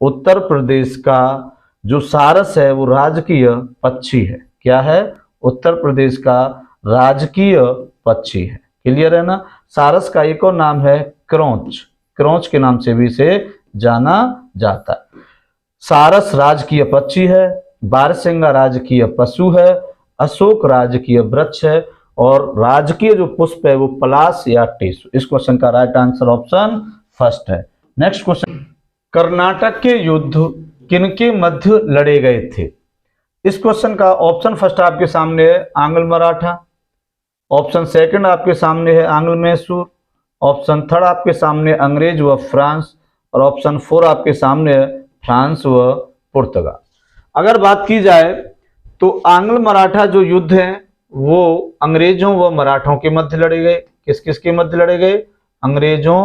उत्तर प्रदेश का जो सारस है वो राजकीय पक्षी है। क्या है? उत्तर प्रदेश का राजकीय पक्षी है। क्लियर है ना? सारस का एक और नाम है क्रोंच, क्रोंच के नाम से भी इसे जाना जाता है। सारस राजकीय पक्षी है, बारहसिंगा राजकीय पशु है, अशोक राजकीय वृक्ष है और राजकीय जो पुष्प है वो पलाश या टेसू। इस क्वेश्चन का राइट आंसर ऑप्शन फर्स्ट है। नेक्स्ट क्वेश्चन, कर्नाटक के युद्ध किनके मध्य लड़े गए थे? इस क्वेश्चन का ऑप्शन फर्स्ट आपके सामने है आंग्ल मराठा, ऑप्शन सेकंड आपके सामने है आंग्ल मैसूर, ऑप्शन थर्ड आपके सामने अंग्रेज व फ्रांस और ऑप्शन फोर आपके सामने है फ्रांस व पुर्तगाल। अगर बात की जाए तो आंग्ल मराठा जो युद्ध है वो अंग्रेजों व मराठों के मध्य लड़े गए। किस किस के मध्य लड़े गए? अंग्रेजों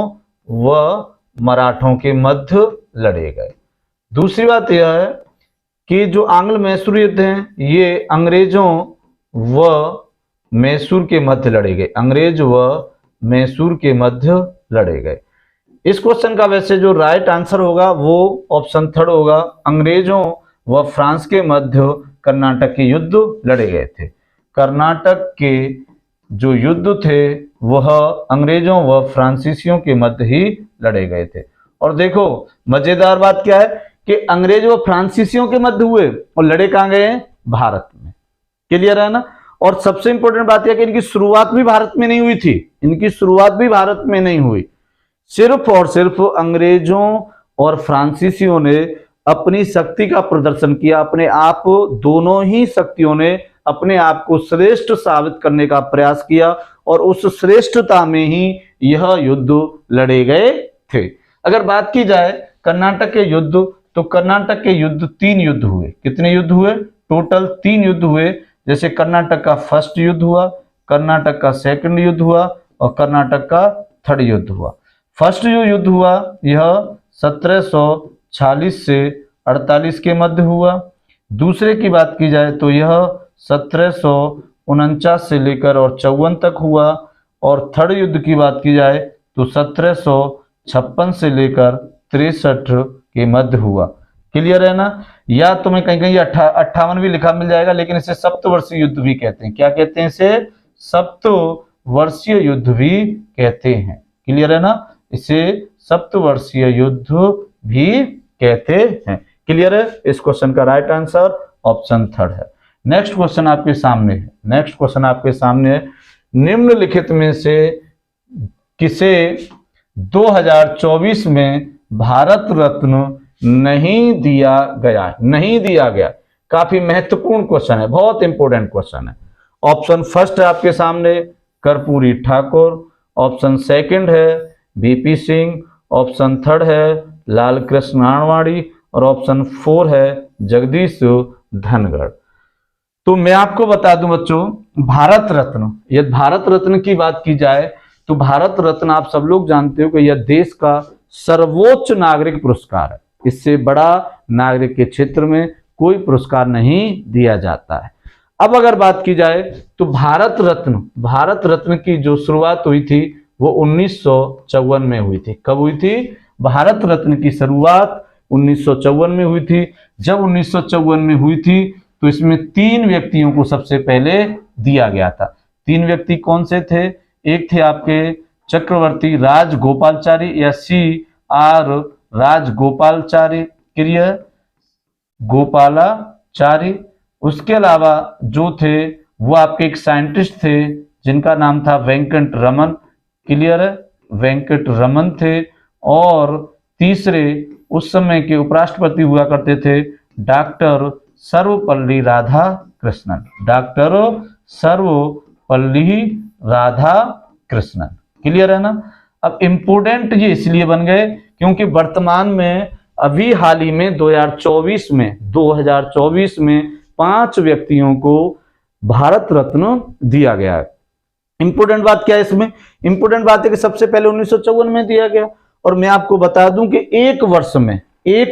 व मराठों के मध्य लड़े गए। दूसरी बात यह है कि जो आंग्ल मैसूर युद्ध है ये अंग्रेजों व मैसूर के मध्य लड़े गए। अंग्रेज व मैसूर के मध्य लड़े गए। इस क्वेश्चन का वैसे जो राइट आंसर होगा वो ऑप्शन थर्ड होगा, अंग्रेजों व फ्रांस के मध्य कर्नाटक के युद्ध लड़े गए थे। कर्नाटक के जो युद्ध थे वह अंग्रेजों व फ्रांसीसियों के मध्य ही लड़े गए थे। और देखो मजेदार बात क्या है कि अंग्रेज व फ्रांसीसियों के मध्य हुए और लड़े कहां गए? भारत में। क्लियर है ना? और सबसे इंपॉर्टेंट बात यह कि इनकी शुरुआत भी भारत में नहीं हुई थी। इनकी शुरुआत भी भारत में नहीं हुई। सिर्फ और सिर्फ अंग्रेजों और फ्रांसीसियों ने अपनी शक्ति का प्रदर्शन किया। अपने आप दोनों ही शक्तियों ने अपने आप को श्रेष्ठ साबित करने का प्रयास किया और उस श्रेष्ठता में ही यह युद्ध लड़े गए थे। अगर बात की जाए कर्नाटक के युद्ध तो कर्नाटक के युद्ध 3 युद्ध हुए। कितने युद्ध हुए? टोटल 3 युद्ध हुए। जैसे कर्नाटक का फर्स्ट युद्ध हुआ, कर्नाटक का सेकंड युद्ध हुआ और कर्नाटक का थर्ड युद्ध हुआ। फर्स्ट जो युद्ध हुआ यह 1746 से 48 के मध्य हुआ। दूसरे की बात की जाए तो यह 1749 से लेकर और 54 तक हुआ। और थर्ड युद्ध की बात की जाए तो 1756 से लेकर 63 के मध्य हुआ। क्लियर है ना? या तुम्हें कहीं कहीं 58 भी लिखा मिल जाएगा, लेकिन इसे सप्तवर्षीय युद्ध भी कहते हैं। क्या कहते हैं? इसे सप्तवर्षीय युद्ध भी कहते हैं। क्लियर है ना? इसे सप्तवर्षीय युद्ध भी कहते हैं। क्लियर है? इस क्वेश्चन का राइट आंसर ऑप्शन थर्ड है। नेक्स्ट क्वेश्चन आपके सामने है। नेक्स्ट क्वेश्चन आपके सामने है, निम्नलिखित में से किसे 2024 में भारत रत्न नहीं दिया गया? नहीं दिया गया। काफी महत्वपूर्ण क्वेश्चन है, बहुत इंपॉर्टेंट क्वेश्चन है। ऑप्शन फर्स्ट है आपके सामने कर्पूरी ठाकुर, ऑप्शन सेकंड है बीपी सिंह, ऑप्शन थर्ड है लाल कृष्ण आडवाणी और ऑप्शन फोर है जगदीश धनखड़। तो मैं आपको बता दूं बच्चों, भारत रत्न, यदि भारत रत्न की बात की जाए तो भारत रत्न आप सब लोग जानते हो कि यह देश का सर्वोच्च नागरिक पुरस्कार है। इससे बड़ा नागरिक के क्षेत्र में कोई पुरस्कार नहीं दिया जाता है। अब अगर बात की जाए तो भारत रत्न की जो शुरुआत हुई थी वो 1954 में हुई थी। कब हुई थी? भारत रत्न की शुरुआत 1954 में हुई थी। जब 1954 में हुई थी तो इसमें 3 व्यक्तियों को सबसे पहले दिया गया था। 3 व्यक्ति कौन से थे? एक थे आपके चक्रवर्ती राजगोपालाचारी या CR राजगोपालाचारी। क्लियर, गोपालाचारी। उसके अलावा जो थे वो आपके एक साइंटिस्ट थे जिनका नाम था वेंकट रमन, क्लियर है, वेंकट रमन थे। और तीसरे उस समय के उपराष्ट्रपति हुआ करते थे doctor Sarvepalli Radhakrishnan, doctor Sarvepalli Radhakrishnan, clear है ना। अब इम्पोर्टेंट ये इसलिए बन गए क्योंकि वर्तमान में अभी हाल ही में 2024 में 5 व्यक्तियों को भारत रत्न दिया गया है। इंपोर्टेंट बात क्या है इसमें? इंपोर्टेंट बात है कि सबसे पहले 1954 में दिया गया, और मैं आपको बता दूं कि एक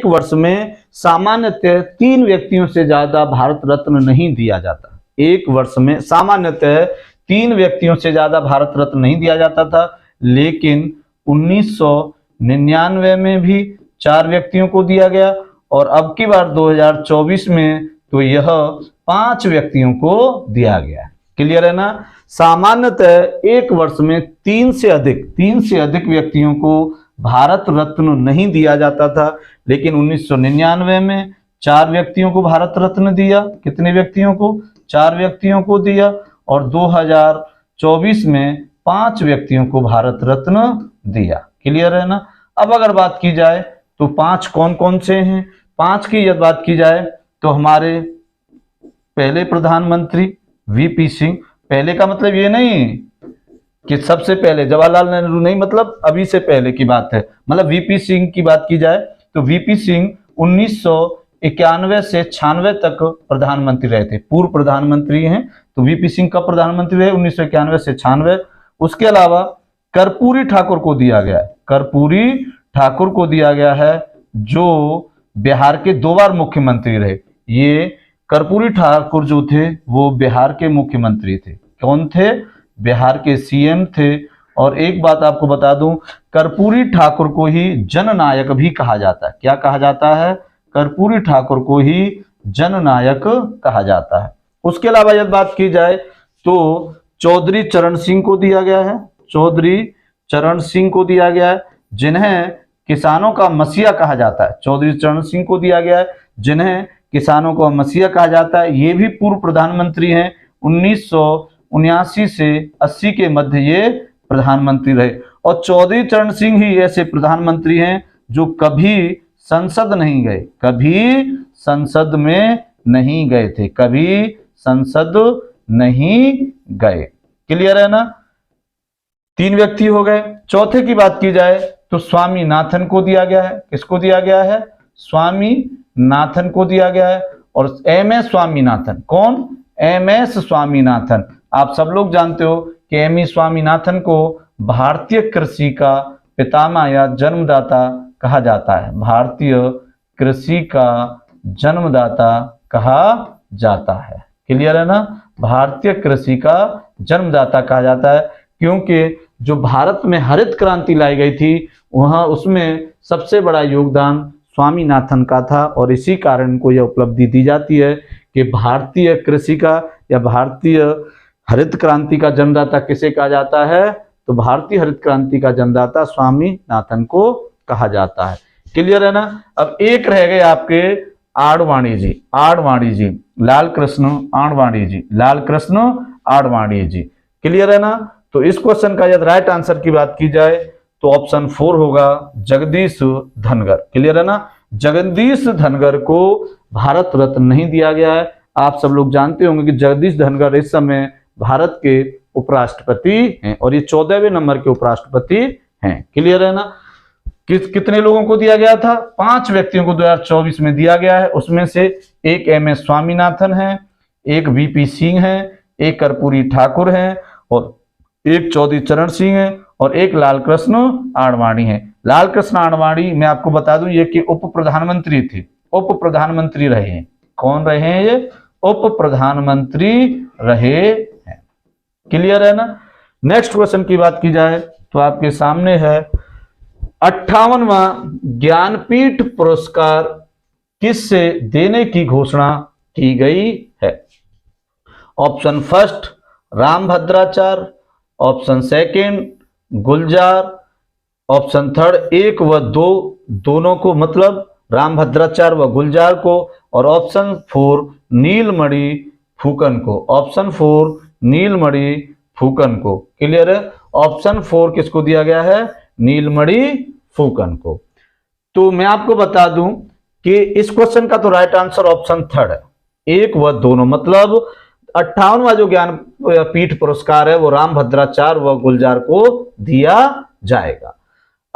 वर्ष में सामान्यतः 3 व्यक्तियों से ज्यादा भारत रत्न नहीं दिया जाता। एक वर्ष में सामान्यतः 3 व्यक्तियों से ज्यादा भारत रत्न नहीं दिया जाता था, लेकिन 1999 में भी 4 व्यक्तियों को दिया गया, और अब की बार 2024 में तो यह 5 व्यक्तियों को दिया गया। क्लियर है ना। सामान्यतः एक वर्ष में 3 से अधिक व्यक्तियों को भारत रत्न नहीं दिया जाता था, लेकिन 1999 में 4 व्यक्तियों को भारत रत्न दिया। कितने व्यक्तियों को? 4 व्यक्तियों को दिया। और 2024 में 5 व्यक्तियों को भारत रत्न दिया। क्लियर है ना। अब अगर बात की जाए तो 5 कौन कौन से हैं? 5 की यदि बात की जाए तो हमारे पहले प्रधानमंत्री वीपी सिंह, पहले का मतलब ये नहीं कि सबसे पहले जवाहरलाल नेहरू नहीं, मतलब अभी से पहले की बात है। मतलब वीपी सिंह की बात की जाए तो वीपी सिंह 1991 से 96 तक प्रधानमंत्री रहे थे, पूर्व प्रधानमंत्री हैं। तो वीपी सिंह कब प्रधानमंत्री रहे? 1991 से 96। उसके अलावा कर्पूरी ठाकुर को दिया गया है, कर्पूरी ठाकुर को दिया गया है जो बिहार के 2 बार मुख्यमंत्री रहे। ये कर्पूरी ठाकुर जो थे वो बिहार के मुख्यमंत्री थे। कौन थे? बिहार के सीएम थे। और एक बात आपको बता दूं, कर्पूरी ठाकुर को ही जननायक भी कहा जाता है। क्या कहा जाता है? कर्पूरी ठाकुर को ही जननायक कहा जाता है। उसके अलावा यदि बात की जाए तो चौधरी चरण सिंह को दिया गया है, चौधरी चरण सिंह को दिया गया है, जिन्हें किसानों का मसीहा कहा जाता है। चौधरी चरण सिंह को दिया गया है जिन्हें किसानों का मसीहा कहा जाता है। ये भी पूर्व प्रधानमंत्री हैं। 1979 से 80 के मध्य ये प्रधानमंत्री रहे। और चौधरी चरण सिंह ही ऐसे प्रधानमंत्री हैं जो कभी संसद नहीं गए, कभी संसद में नहीं गए थे, कभी संसद नहीं गए। क्लियर है ना। 3 व्यक्ति हो गए। चौथे की बात की जाए तो स्वामीनाथन को दिया गया है। किसको दिया गया है? स्वामीनाथन को दिया गया है। और एमएस स्वामीनाथन, कौन? एमएस स्वामीनाथन। आप सब लोग जानते हो कि एमएस स्वामीनाथन को भारतीय कृषि का पितामह या जन्मदाता कहा जाता है। भारतीय कृषि का जन्मदाता कहा जाता है। क्लियर है ना। भारतीय कृषि का जन्मदाता कहा जाता है क्योंकि जो भारत में हरित क्रांति लाई गई थी वहां उसमें सबसे बड़ा योगदान स्वामीनाथन का था। और इसी कारण इनको यह उपलब्धि दी जाती है कि भारतीय कृषि का या भारतीय हरित क्रांति का जन्मदाता किसे कहा जाता है? तो भारतीय हरित क्रांति का जन्मदाता स्वामीनाथन को कहा जाता है। क्लियर है ना। अब एक रह गए आपके आडवाणी जी, आडवाणी जी, लाल कृष्ण आडवाणी जी, लाल कृष्ण आडवाणी जी। क्लियर है ना। तो इस क्वेश्चन का यदि राइट आंसर की बात की जाए तो ऑप्शन 4 होगा, जगदीश धनगर। क्लियर है ना। जगदीश धनगर को भारत रत्न नहीं दिया गया है। आप सब लोग जानते होंगे कि जगदीश धनगर इस समय भारत के उपराष्ट्रपति हैं और ये 14वें नंबर के उपराष्ट्रपति हैं। क्लियर है ना। कितने लोगों को दिया गया था? 5 व्यक्तियों को 2024 में दिया गया है। उसमें से एक एमएस स्वामीनाथन है, एक वीपी सिंह है, एक कर्पूरी ठाकुर है, और एक चौधरी चरण सिंह है, और एक लाल कृष्ण आडवाणी है। लाल कृष्ण आडवाणी मैं आपको बता दूं ये कि उप प्रधानमंत्री थे, उप प्रधानमंत्री रहे हैं। कौन रहे हैं ये? उप प्रधानमंत्री रहे हैं। क्लियर है ना। नेक्स्ट क्वेश्चन की बात की जाए तो आपके सामने है 58वां ज्ञानपीठ पुरस्कार किससे देने की घोषणा की गई है? Option first Rambhadracharya, option second Gulzar, option third 1 व 2 दोनों को, मतलब रामभद्राचार्य व गुलजार को, और ऑप्शन 4 नीलमणि फुकन को। ऑप्शन 4 नीलमणि फुकन को। क्लियर है? ऑप्शन 4 किसको दिया गया है? नीलमणि फुकन को। तो मैं आपको बता दूं कि इस क्वेश्चन का तो राइट आंसर ऑप्शन 3 है, 1 व 2, मतलब 58वां जो ज्ञानपीठ पुरस्कार है वो रामभद्राचार्य व गुलजार को दिया जाएगा।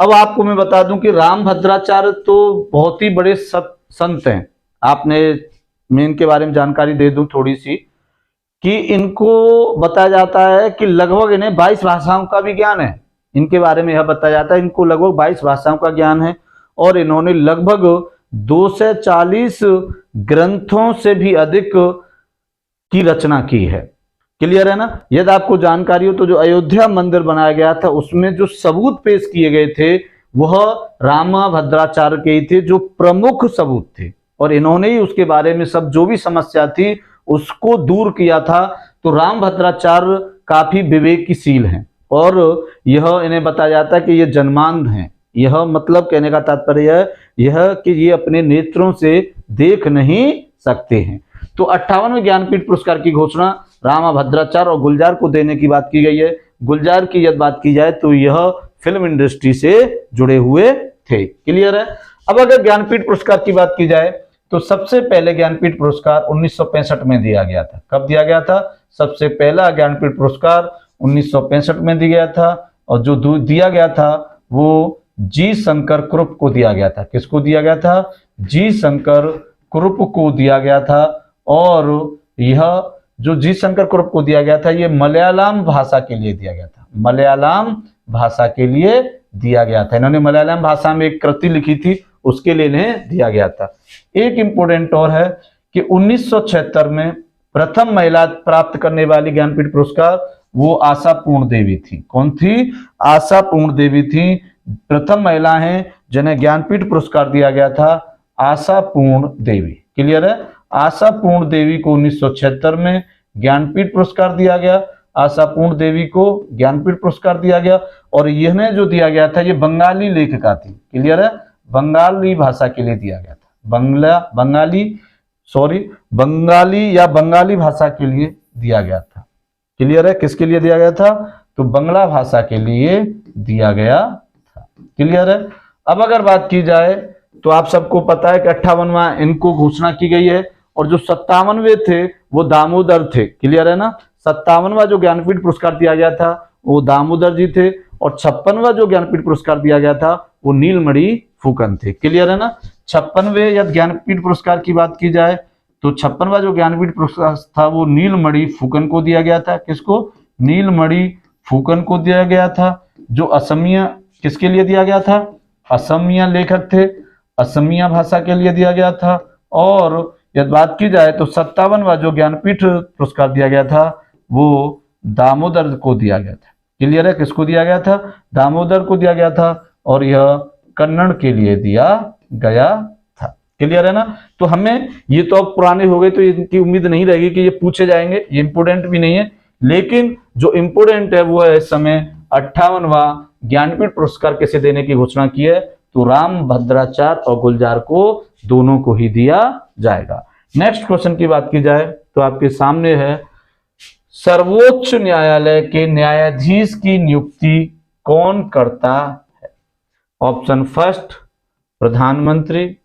अब आपको मैं बता दूं कि रामभद्राचार्य तो बहुत ही बड़े संत हैं। आपने मैं इनके बारे में जानकारी दे दूं थोड़ी सी, कि इनको बताया जाता है कि लगभग इन्हें 22 भाषाओं का भी ज्ञान है। इनके बारे में यह बताया जाता है इनको लगभग 22 भाषाओं का ज्ञान है, और इन्होंने लगभग 240 ग्रंथों से भी अधिक की रचना की है। क्लियर है ना? यदि आपको जानकारी हो तो जो अयोध्या मंदिर बनाया गया था उसमें जो सबूत पेश किए गए थे वह रामभद्राचार्य के ही थे, जो प्रमुख सबूत थे, और इन्होंने ही उसके बारे में सब जो भी समस्या थी उसको दूर किया था। तो रामभद्राचार्य काफी विवेकशील हैं, और यह इन्हें बताया जाता है कि ये जन्मांध हैं। यह मतलब कहने का तात्पर्य है यह कि ये अपने नेत्रों से देख नहीं सकते हैं। तो 58वें ज्ञानपीठ पुरस्कार की घोषणा रामभद्राचार्य और गुलजार को देने की बात की गई है। गुलजार की यदि बात की जाए तो यह फिल्म इंडस्ट्री से जुड़े हुए थे। क्लियर है? अब अगर ज्ञानपीठ पुरस्कार की बात की जाए तो सबसे पहले ज्ञानपीठ पुरस्कार 1965 में दिया गया था। कब दिया गया था? सबसे पहला ज्ञानपीठ पुरस्कार 1965 में दिया गया था, और जो दिया गया था वो जी शंकर कुरुप को दिया गया था। किसको दिया गया था? जी शंकर कुरुप को दिया गया था। और यह जो जी शंकर कुरुप को दिया गया था ये मलयालम भाषा के लिए दिया गया था। मलयालम भाषा के लिए दिया गया था। इन्होंने मलयालम भाषा में एक कृति लिखी थी, उसके लिए इन्हें दिया गया था। एक इंपोर्टेंट और है कि 1976 में प्रथम महिला प्राप्त करने वाली ज्ञानपीठ पुरस्कार वो आशापूर्ण देवी थी। कौन थी? आशापूर्ण देवी थी। प्रथम महिला हैं जिन्हें ज्ञानपीठ पुरस्कार दिया गया था, आशापूर्ण देवी। क्लियर है? आशापूर्ण देवी को 1976 में ज्ञानपीठ पुरस्कार दिया गया। आशापूर्ण देवी को ज्ञानपीठ पुरस्कार दिया गया, और यह जो दिया गया था ये बंगाली लेखिका थी। क्लियर है? बंगाली भाषा के लिए दिया गया था। बंगाली भाषा के लिए दिया गया था। क्लियर है? किसके लिए दिया गया था? तो बंगला भाषा के लिए दिया गया था। क्लियर है? अब अगर बात की जाए तो आप सबको पता है कि 58वां इनको घोषणा की गई है, और जो 57वें थे वो दामोदर थे। क्लियर है ना? 57वां जो ज्ञानपीठ पुरस्कार दिया गया था वो दामोदर जी थे, और 56वां जो ज्ञानपीठ पुरस्कार दिया गया था वो नीलमणि फुकन थे। क्लियर है ना? 56वें यदि ज्ञानपीठ पुरस्कार की बात की जाए तो 56वां जो ज्ञानपीठ पुरस्कार था वो नीलमणि फुकन को दिया गया था। किसको? नीलमणि फुकन को दिया गया था, जो असमिया किसके लिए दिया गया था? असमिया लेखक थे, असमिया भाषा के लिए दिया गया था। और यदि बात की जाए तो 57वां जो ज्ञानपीठ पुरस्कार दिया गया था वो दामोदर को दिया गया था। क्लियर है? किसको दिया गया था? दामोदर को दिया गया था, और यह कन्नड़ के लिए दिया गया था। क्लियर है ना? तो हमें ये तो अब पुराने हो गए तो इनकी उम्मीद नहीं रहेगी कि ये पूछे जाएंगे, ये इंपोर्टेंट भी नहीं है। लेकिन जो इंपोर्टेंट है वो है इस समय 58वां ज्ञानपीठ पुरस्कार किसे देने की घोषणा की है, तो रामभद्राचार्य और गुलजार को दोनों को ही दिया जाएगा। नेक्स्ट क्वेश्चन की बात की जाए तो आपके सामने है, सर्वोच्च न्यायालय के न्यायाधीश की नियुक्ति कौन करता है? ऑप्शन फर्स्ट प्रधानमंत्री,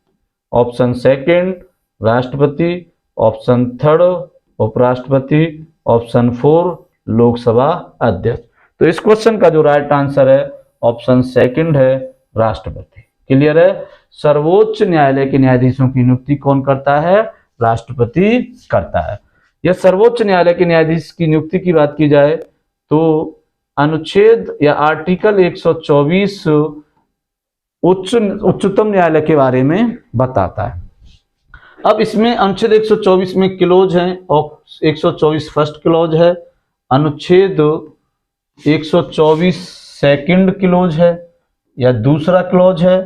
ऑप्शन सेकंड राष्ट्रपति, ऑप्शन थर्ड उपराष्ट्रपति, ऑप्शन 4 लोकसभा अध्यक्ष। तो इस क्वेश्चन का जो राइट आंसर है ऑप्शन सेकंड है, राष्ट्रपति। क्लियर है? सर्वोच्च न्यायालय के न्यायाधीशों की नियुक्ति कौन करता है? राष्ट्रपति करता है। यह सर्वोच्च न्यायालय के न्यायाधीश की नियुक्ति की बात की जाए तो अनुच्छेद या आर्टिकल 124 उच्चतम न्यायालय के बारे में बताता है। अब इसमें अनुच्छेद 124 में क्लोज है, और 124 फर्स्ट क्लोज है, अनुच्छेद 124 सेकंड क्लोज है या दूसरा क्लोज है,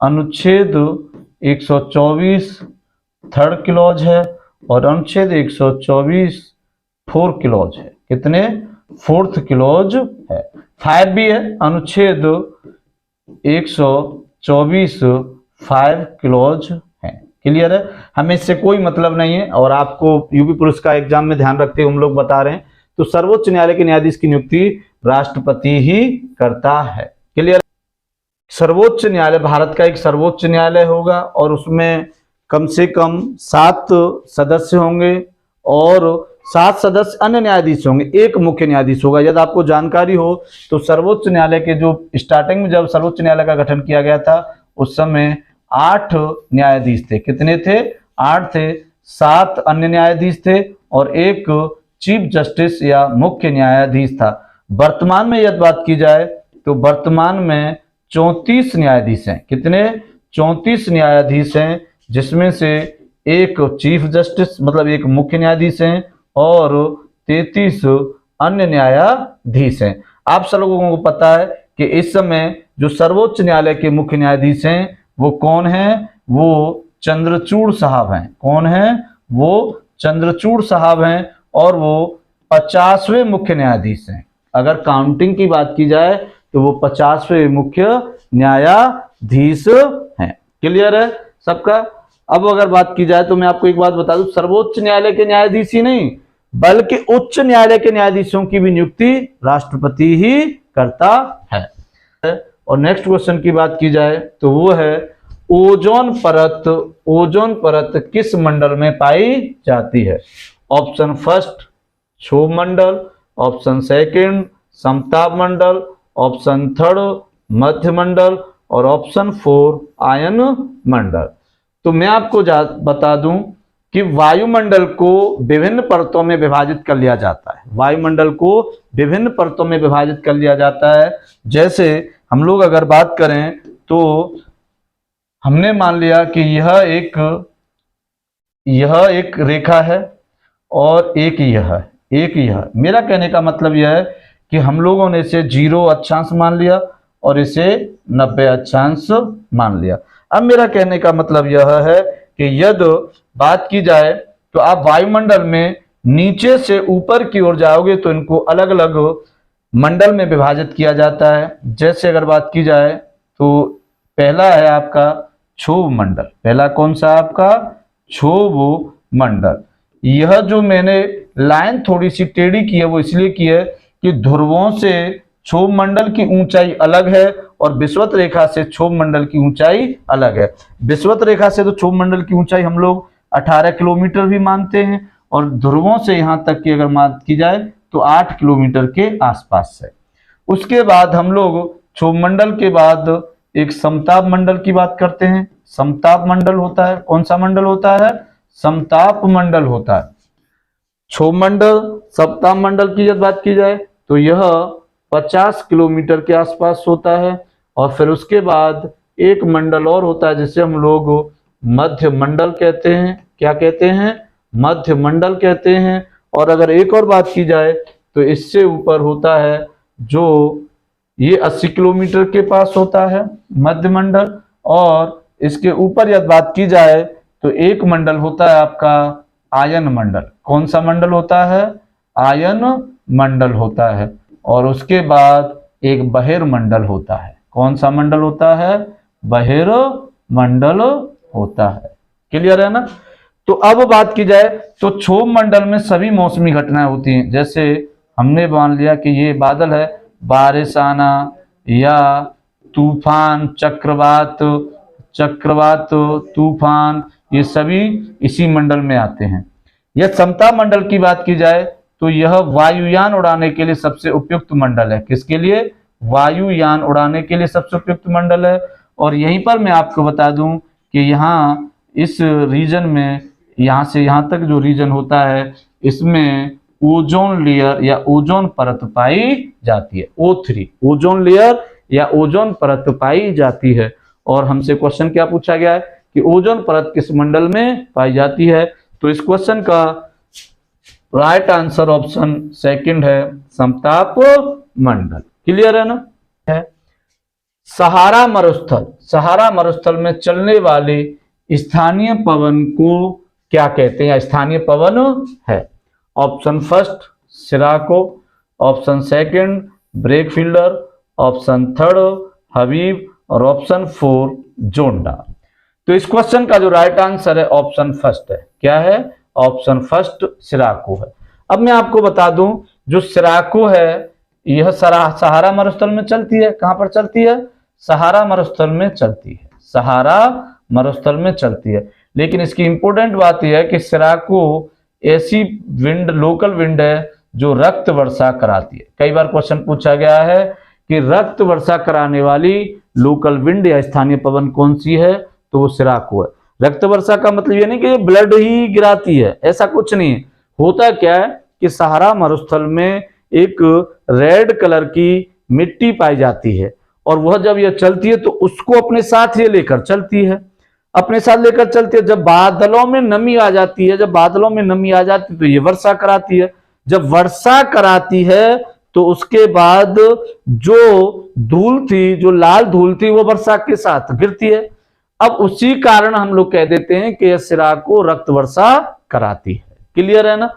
अनुच्छेद 124 थर्ड क्लोज है, और अनुच्छेद 124 फोर्थ क्लोज है। कितने? फोर्थ क्लोज है। 5 भी है, अनुच्छेद 124 5 क्लॉज हैं। क्लियर है, हमें इससे कोई मतलब नहीं है और आपको यूपी पुलिस का एग्जाम में ध्यान रखते हुए हम लोग बता रहे हैं। तो सर्वोच्च न्यायालय के न्यायाधीश की नियुक्ति राष्ट्रपति ही करता है। क्लियर। सर्वोच्च न्यायालय भारत का एक सर्वोच्च न्यायालय होगा और उसमें कम से कम 7 सदस्य होंगे और 7 सदस्य अन्य न्यायाधीश होंगे, एक मुख्य न्यायाधीश होगा। यदि आपको जानकारी हो तो सर्वोच्च न्यायालय के जो स्टार्टिंग में जब सर्वोच्च न्यायालय का गठन किया गया था उस समय 8 न्यायाधीश थे। कितने थे? 8 थे। 7 अन्य न्यायाधीश थे और एक चीफ जस्टिस या मुख्य न्यायाधीश था। वर्तमान में यदि बात की जाए तो वर्तमान में 34 न्यायाधीश हैं। कितने? 34 न्यायाधीश हैं, जिसमें से एक चीफ जस्टिस मतलब एक मुख्य न्यायाधीश हैं और 33 अन्य न्यायाधीश हैं। आप सब लोगों को पता है कि इस समय जो सर्वोच्च न्यायालय के मुख्य न्यायाधीश हैं वो कौन हैं? वो चंद्रचूड़ साहब हैं। कौन हैं? वो चंद्रचूड़ साहब हैं और वो 50वें मुख्य न्यायाधीश हैं। अगर काउंटिंग की बात की जाए तो वो 50वें मुख्य न्यायाधीश हैं। क्लियर है सबका? अब अगर बात की जाए तो मैं आपको एक बात बता दूं, सर्वोच्च न्यायालय के न्यायाधीश ही नहीं बल्कि उच्च न्यायालय के न्यायाधीशों की भी नियुक्ति राष्ट्रपति ही करता है। और नेक्स्ट क्वेश्चन की बात की जाए तो वो है ओजोन परत। ओजोन परत किस मंडल में पाई जाती है? ऑप्शन फर्स्ट क्षोभ मंडल, ऑप्शन सेकंड समताप मंडल, ऑप्शन थर्ड मध्य मंडल और ऑप्शन 4 आयन मंडल। तो मैं आपको बता दूं कि वायुमंडल को विभिन्न परतों में विभाजित कर लिया जाता है। वायुमंडल को विभिन्न परतों में विभाजित कर लिया जाता है। जैसे हम लोग अगर बात करें तो हमने मान लिया कि यह एक रेखा है और एक यह। मेरा कहने का मतलब यह है कि हम लोगों ने इसे 0 अक्षांश मान लिया और इसे 90 अक्षांश मान लिया। अब मेरा कहने का मतलब यह है कि यदि बात की जाए तो आप वायुमंडल में नीचे से ऊपर की ओर जाओगे तो इनको अलग अलग मंडल में विभाजित किया जाता है। जैसे अगर बात की जाए तो पहला है आपका क्षोभ मंडल। पहला कौन सा? आपका क्षोभ मंडल। यह जो मैंने लाइन थोड़ी सी टेढ़ी की है वो इसलिए की है कि ध्रुवों से क्षोभ मंडल की ऊंचाई अलग है और विषुवत रेखा से क्षोभ मंडल की ऊंचाई अलग है। विषुवत रेखा से तो क्षोभ मंडल की ऊंचाई हम लोग 18 किलोमीटर भी मानते हैं और ध्रुवों से यहां तक की अगर बात की जाए तो 8 किलोमीटर के आसपास है। उसके बाद हम लोग क्षोभ मंडल के बाद एक समताप मंडल की बात करते हैं। समताप मंडल होता है, कौन सा मंडल होता है? समताप मंडल होता है। क्षोभ मंडल समताप मंडल की जब बात की जाए तो यह 50 किलोमीटर के आसपास होता है और फिर उसके बाद एक मंडल और होता है जिसे हम लोग मध्य मंडल कहते हैं। क्या कहते हैं? मध्य मंडल कहते हैं। और अगर एक और बात की जाए तो इससे ऊपर होता है जो ये 80 किलोमीटर के पास होता है मध्य मंडल। और इसके ऊपर यदि बात की जाए तो एक मंडल होता है आपका आयन मंडल। कौन सा मंडल होता है? आयन मंडल होता है। और उसके बाद एक बहिर्मंडल होता है। कौन सा मंडल होता है? बहिर्मंडल होता है। क्लियर है ना? तो अब बात की जाए तो क्षोभ मंडल में सभी मौसमी घटनाएं होती हैं। जैसे हमने मान लिया कि ये बादल है, बारिश आना या तूफान, चक्रवात, तूफान, ये सभी इसी मंडल में आते हैं। यह समताप मंडल की बात की जाए तो यह वायुयान उड़ाने के लिए सबसे उपयुक्त मंडल है। किसके लिए? वायुयान उड़ाने के लिए सबसे उपयुक्त मंडल है। और यहीं पर मैं आपको बता दूं कि यहाँ इस रीजन में यहाँ से यहाँ तक जो रीजन होता है इसमें ओजोन लेयर या ओजोन परत पाई जाती है। O3 ओजोन लेयर या ओजोन परत पाई जाती है। और हमसे क्वेश्चन क्या पूछा गया है कि ओजोन परत किस मंडल में पाई जाती है? तो इस क्वेश्चन का राइट आंसर ऑप्शन सेकंड है, समताप मंडल। क्लियर है ना? है सहारा मरुस्थल। सहारा मरुस्थल में चलने वाले स्थानीय पवन को क्या कहते हैं? स्थानीय पवन है। Option first sirocco, option second brickfielder, option third haboob और ऑप्शन 4 जोंडा। तो इस क्वेश्चन का जो राइट आंसर है ऑप्शन फर्स्ट है। क्या है? ऑप्शन फर्स्ट सिराको है। अब मैं आपको बता दूं, जो सिराको है यह सहारा मरुस्थल में चलती है। कहां पर चलती है? सहारा मरुस्थल में चलती है। सहारा मरुस्थल में चलती है। लेकिन इसकी इंपॉर्टेंट बात यह है कि सिराको ऐसी विंड, लोकल विंड है जो रक्त वर्षा कराती है। कई बार क्वेश्चन पूछा गया है कि रक्त वर्षा कराने वाली लोकल विंड या स्थानीय पवन कौन सी है, तो वो सिराको है। रक्त वर्षा का मतलब ये नहीं कि ब्लड ही गिराती है, ऐसा कुछ नहीं है। होता क्या है कि सहारा मरुस्थल में एक रेड कलर की मिट्टी पाई जाती है और वह जब यह चलती है तो उसको अपने साथ ये लेकर चलती है, अपने साथ लेकर चलती है। जब बादलों में नमी आ जाती है, जब बादलों में नमी आ जाती है तो ये वर्षा कराती है। जब वर्षा कराती है तो उसके बाद जो धूल थी, जो लाल धूल थी, वो वर्षा के साथ गिरती है। अब उसी कारण हम लोग कह देते हैं कि यह सिराको रक्त वर्षा कराती है। क्लियर है ना?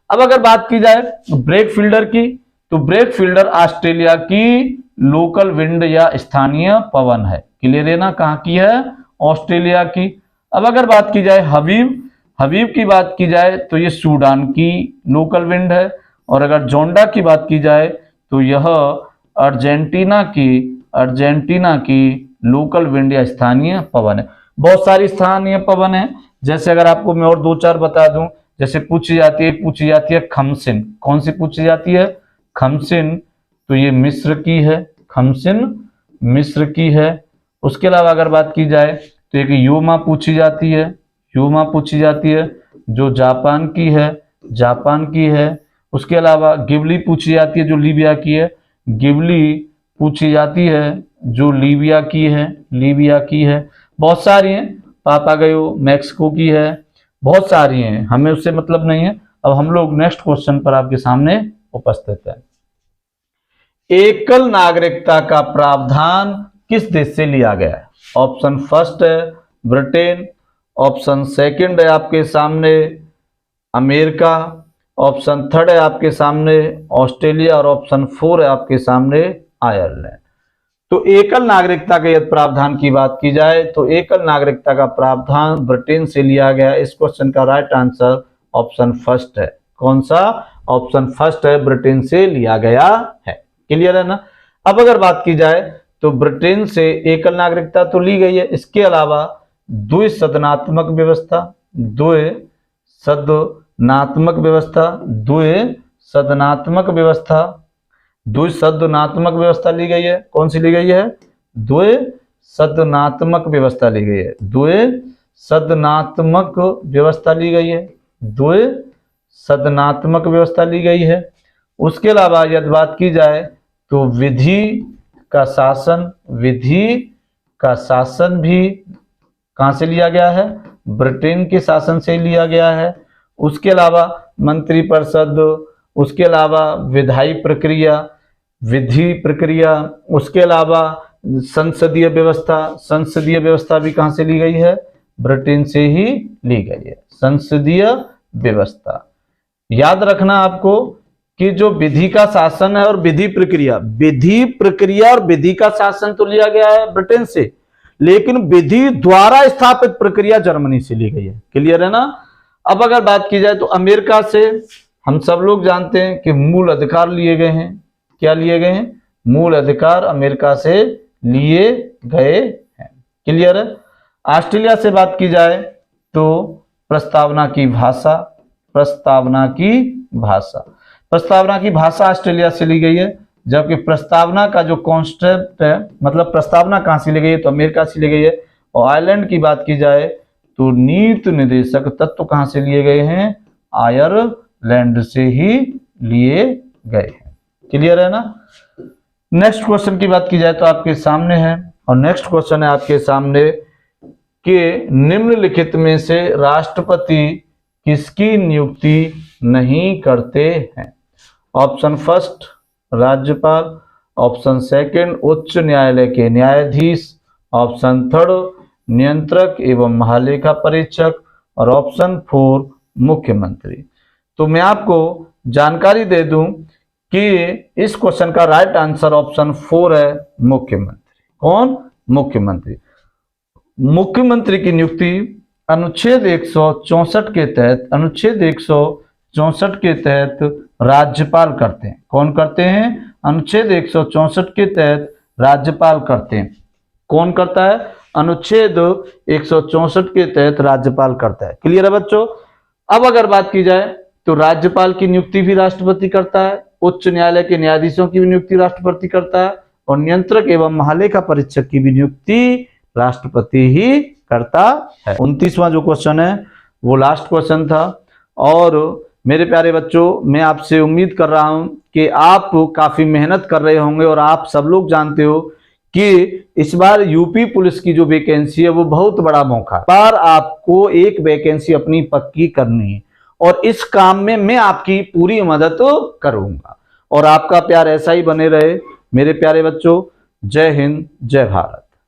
अब अगर बात की जाए ब्रेक फील्डर की, तो ब्रेक फील्डर ऑस्ट्रेलिया की लोकल विंड या स्थानीय पवन है। क्लियर है ना? कहां की है? ऑस्ट्रेलिया की। अब अगर बात की जाए हबीब की बात की जाए तो ये सूडान की लोकल विंड है। और अगर जोंडा की बात की जाए तो यह अर्जेंटीना की लोकल विंड या स्थानीय पवन है। बहुत सारी स्थानीय पवन है। जैसे अगर आपको मैं और दो चार बता दूं, जैसे पूछी जाती है खमसिन। कौन सी पूछी जाती है? खमसिन। तो ये मिस्र की है, खमसिन मिस्र की है। उसके अलावा अगर बात की जाए तो एक योमा पूछी जाती है, जो जापान की है। उसके अलावा गिबली पूछी जाती है, जो लीबिया की है। गिबली पूछी जाती है जो लीबिया की है। बहुत सारी हैं। पापागयो मैक्सिको की है। बहुत सारी हैं, हमें उससे मतलब नहीं है। अब हम लोग नेक्स्ट क्वेश्चन पर आपके सामने उपस्थित है। एकल नागरिकता का प्रावधान किस देश से लिया गया है? ऑप्शन फर्स्ट है ब्रिटेन, ऑप्शन सेकंड है आपके सामने अमेरिका, ऑप्शन थर्ड है आपके सामने ऑस्ट्रेलिया और ऑप्शन फोर है आपके सामने आयरलैंड। तो एकल नागरिकता के यदि प्रावधान की बात की जाए तो एकल नागरिकता का प्रावधान ब्रिटेन से लिया गया। इस क्वेश्चन का राइट आंसर ऑप्शन फर्स्ट है। कौन सा? ऑप्शन फर्स्ट है, ब्रिटेन से लिया गया है। क्लियर है ना? अब अगर बात की जाए तो ब्रिटेन से एकल नागरिकता तो ली गई है। इसके अलावा द्विसदनात्मक व्यवस्था ली गई है। कौन सी ली गई है? द्विसदनात्मक व्यवस्था ली गई है। द्विसदनात्मक व्यवस्था ली गई है। उसके अलावा यदि बात की जाए तो विधि का शासन भी कहां से लिया गया है? ब्रिटेन के शासन से लिया गया है। उसके अलावा मंत्रिपरिषद, उसके अलावा विधि प्रक्रिया, उसके अलावा संसदीय व्यवस्था भी कहां से ली गई है? ब्रिटेन से ही ली गई है। संसदीय व्यवस्था याद रखना आपको कि जो विधि का शासन है और विधि प्रक्रिया और विधि का शासन तो लिया गया है ब्रिटेन से, लेकिन विधि द्वारा स्थापित प्रक्रिया जर्मनी से ली गई है। क्लियर है ना? अब अगर बात की जाए तो अमेरिका से हम सब लोग जानते हैं कि मूल अधिकार लिए गए हैं। क्या लिए गए हैं? मूल अधिकार अमेरिका से लिए गए हैं। क्लियर है? ऑस्ट्रेलिया से बात की जाए तो प्रस्तावना की भाषा ऑस्ट्रेलिया से ली गई है। जबकि प्रस्तावना का जो कॉन्सेप्ट है, मतलब प्रस्तावना कहां से ली गई है? तो अमेरिका से ली गई है। और आयरलैंड की बात की जाए तो नीति निर्देशक तत्व कहां से लिए गए हैं? आयरलैंड से ही लिए गए हैं। क्लियर है ना? नेक्स्ट क्वेश्चन की बात की जाए तो आपके सामने है, और नेक्स्ट क्वेश्चन है आपके सामने कि निम्नलिखित में से राष्ट्रपति किसकी नियुक्ति नहीं करते हैं? ऑप्शन फर्स्ट राज्यपाल, ऑप्शन सेकंड उच्च न्यायालय के न्यायाधीश, ऑप्शन थर्ड नियंत्रक एवं महालेखा परीक्षक और ऑप्शन फोर मुख्यमंत्री। तो मैं आपको जानकारी दे दूं कि इस क्वेश्चन का राइट आंसर ऑप्शन फोर है, मुख्यमंत्री। कौन? मुख्यमंत्री। मुख्यमंत्री की नियुक्ति अनुच्छेद 164 के तहत राज्यपाल करते हैं। कौन करते हैं? अनुच्छेद 164 के तहत राज्यपाल करते हैं। कौन करता है? अनुच्छेद 164 के तहत राज्यपाल करता है। क्लियर है बच्चों? अब अगर बात की जाए तो राज्यपाल की नियुक्ति भी राष्ट्रपति करता है, उच्च न्यायालय के न्यायाधीशों की भी नियुक्ति राष्ट्रपति करता है, और नियंत्रक एवं महालेखा परीक्षक की भी नियुक्ति राष्ट्रपति ही करता है। 29वां जो क्वेश्चन है वो लास्ट क्वेश्चन था। और मेरे प्यारे बच्चों, मैं आपसे उम्मीद कर रहा हूं कि आप काफी मेहनत कर रहे होंगे, और आप सब लोग जानते हो कि इस बार यूपी पुलिस की जो वैकेंसी है वो बहुत बड़ा मौका है। इस बार आपको एक वैकेंसी अपनी पक्की करनी है, और इस काम में मैं आपकी पूरी मदद करूंगा, और आपका प्यार ऐसा ही बने रहे मेरे प्यारे बच्चों। जय हिंद, जय भारत।